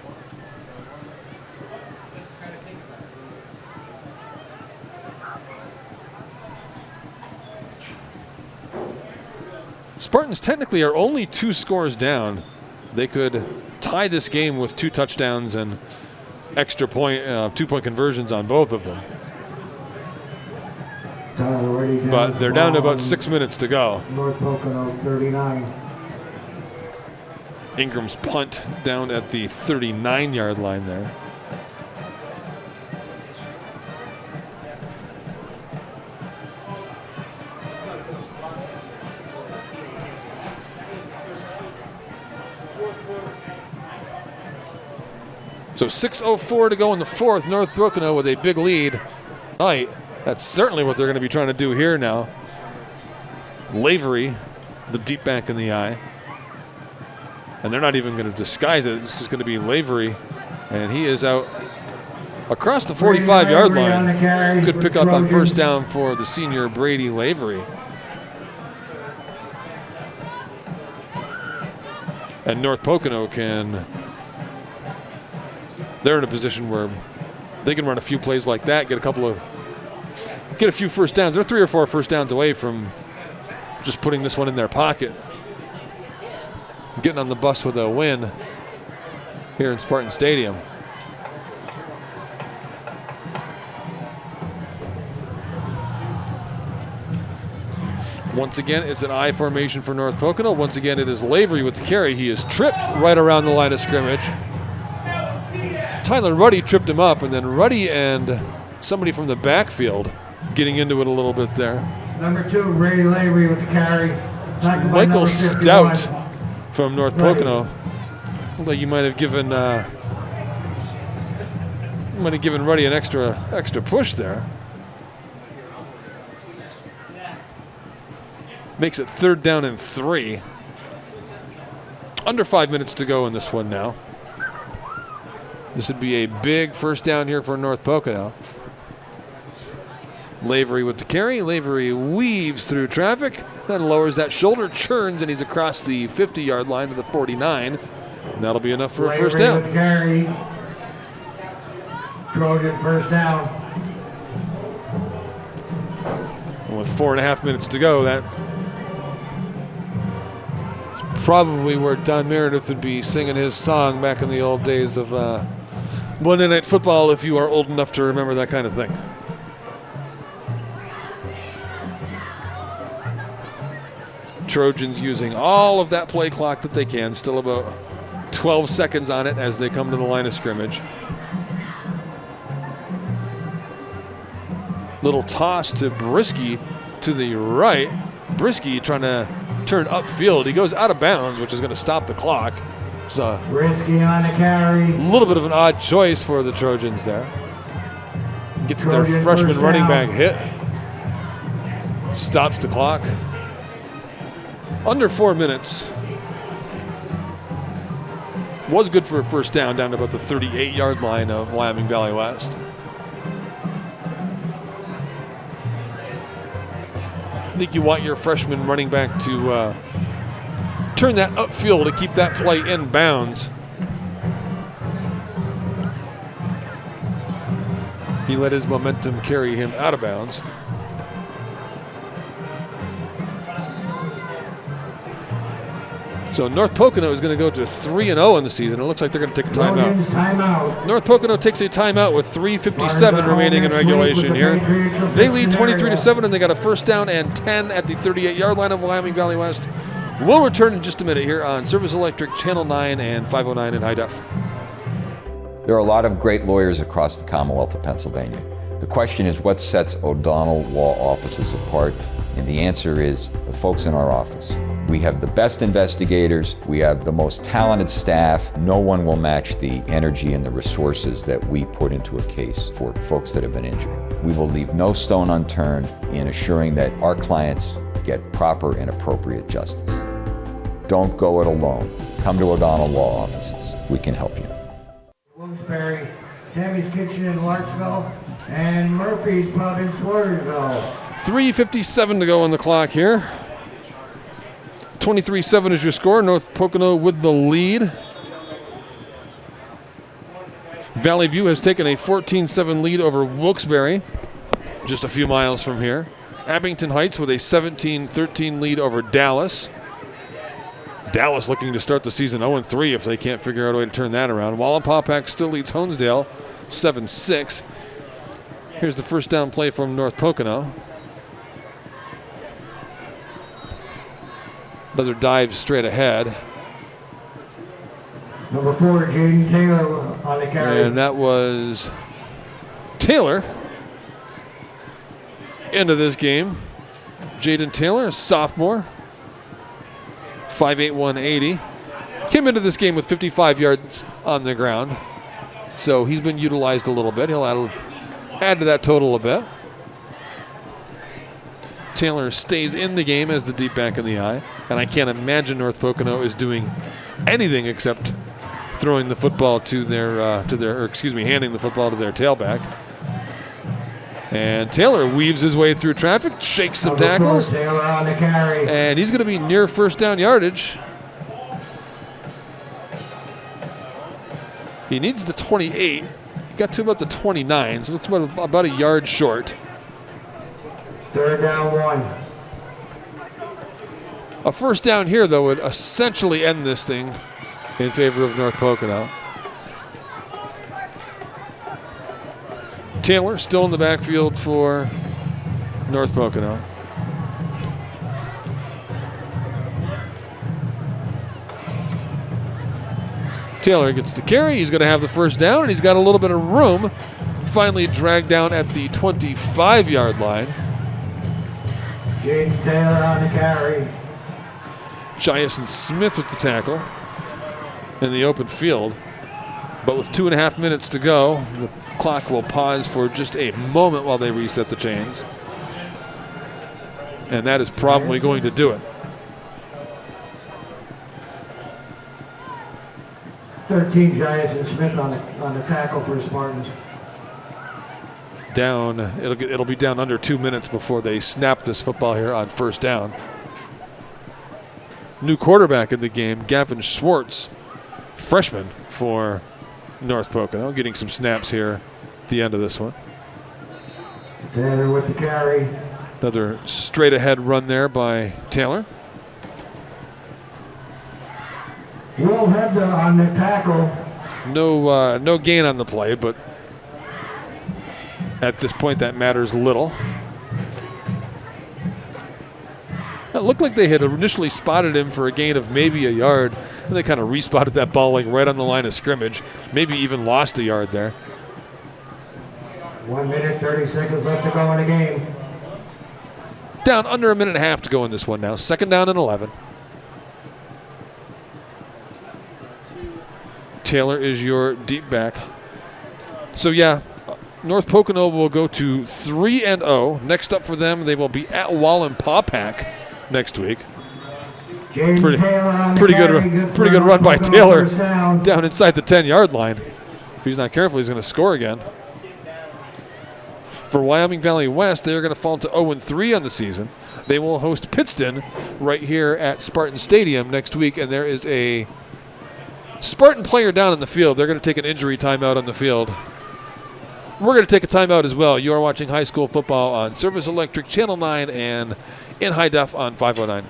Spartans technically are only 2 scores down. They could tie this game with 2 touchdowns and extra point, 2-point conversions on both of them. But they're down to about 6 minutes to go. North Pocono 39. Ingram's punt down at the 39-yard line there. So 6:04 to go in the 4th. North Pocono with a big lead. That's certainly what they're going to be trying to do here now. Lavery, the deep back in the eye. And they're not even going to disguise it. This is going to be Lavery. And he is out across the 45-yard line. Could pick up on first down for the senior Brady Lavery. And North Pocono they're in a position where they can run a few plays like that, get a few first downs. They're 3 or 4 first downs away from just putting this one in their pocket. Getting on the bus with a win here in Spartan Stadium. Once again, it's an I formation for North Pocono. Once again, it is Lavery with the carry. He is tripped right around the line of scrimmage. Tyler Ruddy tripped him up, and then Ruddy and somebody from the backfield getting into it a little bit there. Number 2, Brady Lavery with the carry. Michael Stout from North Pocono. Looked like you might have given Ruddy an extra push there. Makes it 3rd down and 3. Under 5 minutes to go in this one now. This would be a big first down here for North Pocono. Lavery with the carry. Lavery weaves through traffic, then lowers that shoulder, churns, and he's across the 50-yard line to the 49. And that'll be enough for a first down. With the carry. Trojan first down. And with 4.5 minutes to go, that probably where Don Meredith would be singing his song back in the old days of Monday Night Football, if you are old enough to remember that kind of thing. Trojans using all of that play clock that they can, still about 12 seconds on it as they come to the line of scrimmage. Little toss to Brisky to the right. Brisky trying to turn upfield. He goes out of bounds, which is going to stop the clock. So Brisky on the carry. A little bit of an odd choice for the Trojans there. Gets their freshman running back hit. Stops the clock. Under 4 minutes. Was good for a first down to about the 38-yard line of Wyoming Valley West. I think you want your freshman running back to turn that upfield to keep that play in bounds He let his momentum carry him out of bounds. So North Pocono is going to go to 3-0 in the season. It looks like they're going to take a timeout. North Pocono takes a timeout with 3:57 remaining in regulation here. They lead 23-7, and they got a first down and 10 at the 38-yard line of Wyoming Valley West. We'll return in just a minute here on Service Electric Channel 9 and 509 in high def. There are a lot of great lawyers across the Commonwealth of Pennsylvania. The question is, what sets O'Donnell Law Offices apart? And the answer is the folks in our office. We have the best investigators, we have the most talented staff. No one will match the energy and the resources that we put into a case for folks that have been injured. We will leave no stone unturned in assuring that our clients get proper and appropriate justice. Don't go it alone. Come to O'Donnell Law Offices. We can help you. Wilkes-barre, Tammy's Kitchen in Larksville, and Murphy's Pub in Swarsville. 3:57 to go on the clock here. 23-7 is your score. North Pocono with the lead. Valley View has taken a 14-7 lead over Wilkes-Barre, just a few miles from here. Abington Heights with a 17-13 lead over Dallas. Dallas looking to start the season 0-3 if they can't figure out a way to turn that around. Wallenpaupack still leads Honesdale 7-6. Here's the first down play from North Pocono. Another dive straight ahead. Number 4, Jaden Taylor on the carry. And that was Taylor into this game. Jaden Taylor, a sophomore. 5'8", 180. Came into this game with 55 yards on the ground. So he's been utilized a little bit. He'll add to that total a bit. Taylor stays in the game as the deep back in the eye. And I can't imagine North Pocono is doing anything except throwing the football handing the football to their tailback. And Taylor weaves his way through traffic, shakes some tackles, Taylor on the carry. and he's going to be near first down yardage. He needs the 28. He got to about the 29, so it looks about a yard short. 3rd down 1. A first down here, though, would essentially end this thing in favor of North Pocono. Taylor still in the backfield for North Pocono. Taylor gets the carry. He's going to have the first down, and he's got a little bit of room. Finally dragged down at the 25-yard line. Jaden Taylor on the carry. Jason Smith with the tackle in the open field. But with 2.5 minutes to go, the clock will pause for just a moment while they reset the chains. And that is probably going to do it. 13, Jason Smith on the tackle for the Spartans. Down, it'll be down under 2 minutes before they snap this football here on first down. New quarterback in the game, Gavin Schwartz, freshman for North Pocono, getting some snaps here at the end of this one. Taylor with the carry. Another straight ahead run there by Taylor. Will Hebda on the tackle. No gain on the play, but at this point that matters little. It looked like they had initially spotted him for a gain of maybe a yard, and they kind of respotted that ball like right on the line of scrimmage, maybe even lost a yard there. 1 minute, 30 seconds left to go in the game. Down under 1.5 minutes to go in this one now. 2nd down and 11. Taylor is your deep back. So yeah, North Pocono will go to 3-0. Next up for them, they will be at Wallenpaupack next week. Pretty good run by Taylor down inside the 10-yard line. If he's not careful, he's going to score again. For Wyoming Valley West, they are going to fall to 0-3 on the season. They will host Pittston right here at Spartan Stadium next week, and there is a Spartan player down in the field. They're going to take an injury timeout on the field. We're going to take a timeout as well. You are watching high school football on Service Electric Channel 9 and in high def on 509.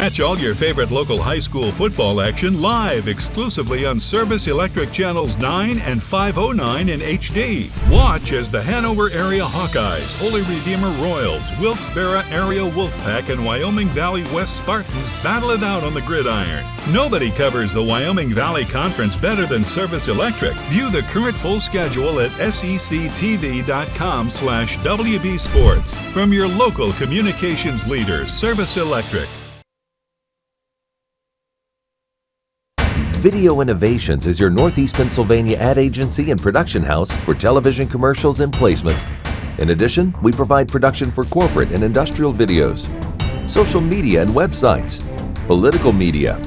Catch all your favorite local high school football action live exclusively on Service Electric Channels 9 and 509 in HD. Watch as the Hanover Area Hawkeyes, Holy Redeemer Royals, Wilkes-Barre Area Wolfpack, and Wyoming Valley West Spartans battle it out on the gridiron. Nobody covers the Wyoming Valley Conference better than Service Electric. View the current full schedule at sectv.com/WB Sports. From your local communications leader, Service Electric. Video Innovations is your Northeast Pennsylvania ad agency and production house for television commercials and placement. In addition, we provide production for corporate and industrial videos, social media and websites, political media,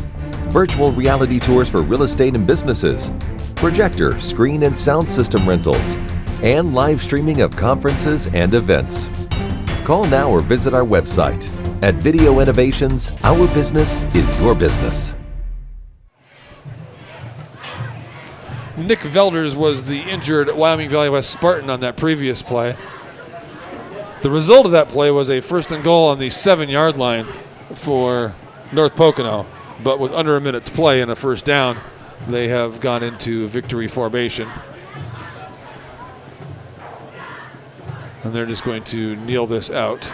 virtual reality tours for real estate and businesses, projector, screen and sound system rentals, and live streaming of conferences and events. Call now or visit our website. At Video Innovations, our business is your business. Nick Velders was the injured Wyoming Valley West Spartan on that previous play. The result of that play was a 1st and goal on the 7-yard line for North Pocono, but with under a minute to play and a first down, they have gone into victory formation. And they're just going to kneel this out.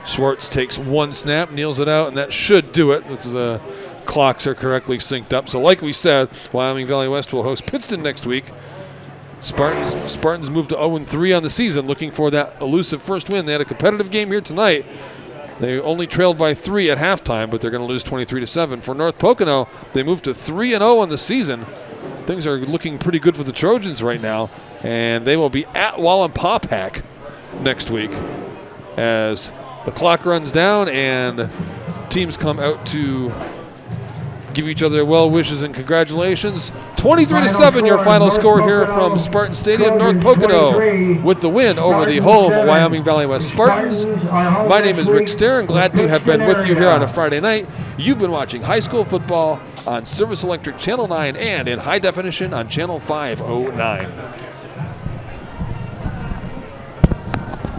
Schwartz takes one snap, kneels it out, and that should do it. The clocks are correctly synced up. So like we said, Wyoming Valley West will host Pittston next week. Spartans moved to 0-3 on the season, looking for that elusive first win. They had a competitive game here tonight. They only trailed by 3 at halftime, but they're going to lose 23-7. For North Pocono, they moved to 3-0 on the season. Things are looking pretty good for the Trojans right now, and they will be at Wallenpaupack next week as the clock runs down and teams come out to give each other well wishes and congratulations. 23-7 your final score here from Spartan Stadium. North Pocono with the win over the home Wyoming Valley West Spartans. My name is Rick Stair, and glad to have been with you here on a Friday night. You've been watching high school football on Service Electric Channel 9 and in high definition on Channel 509.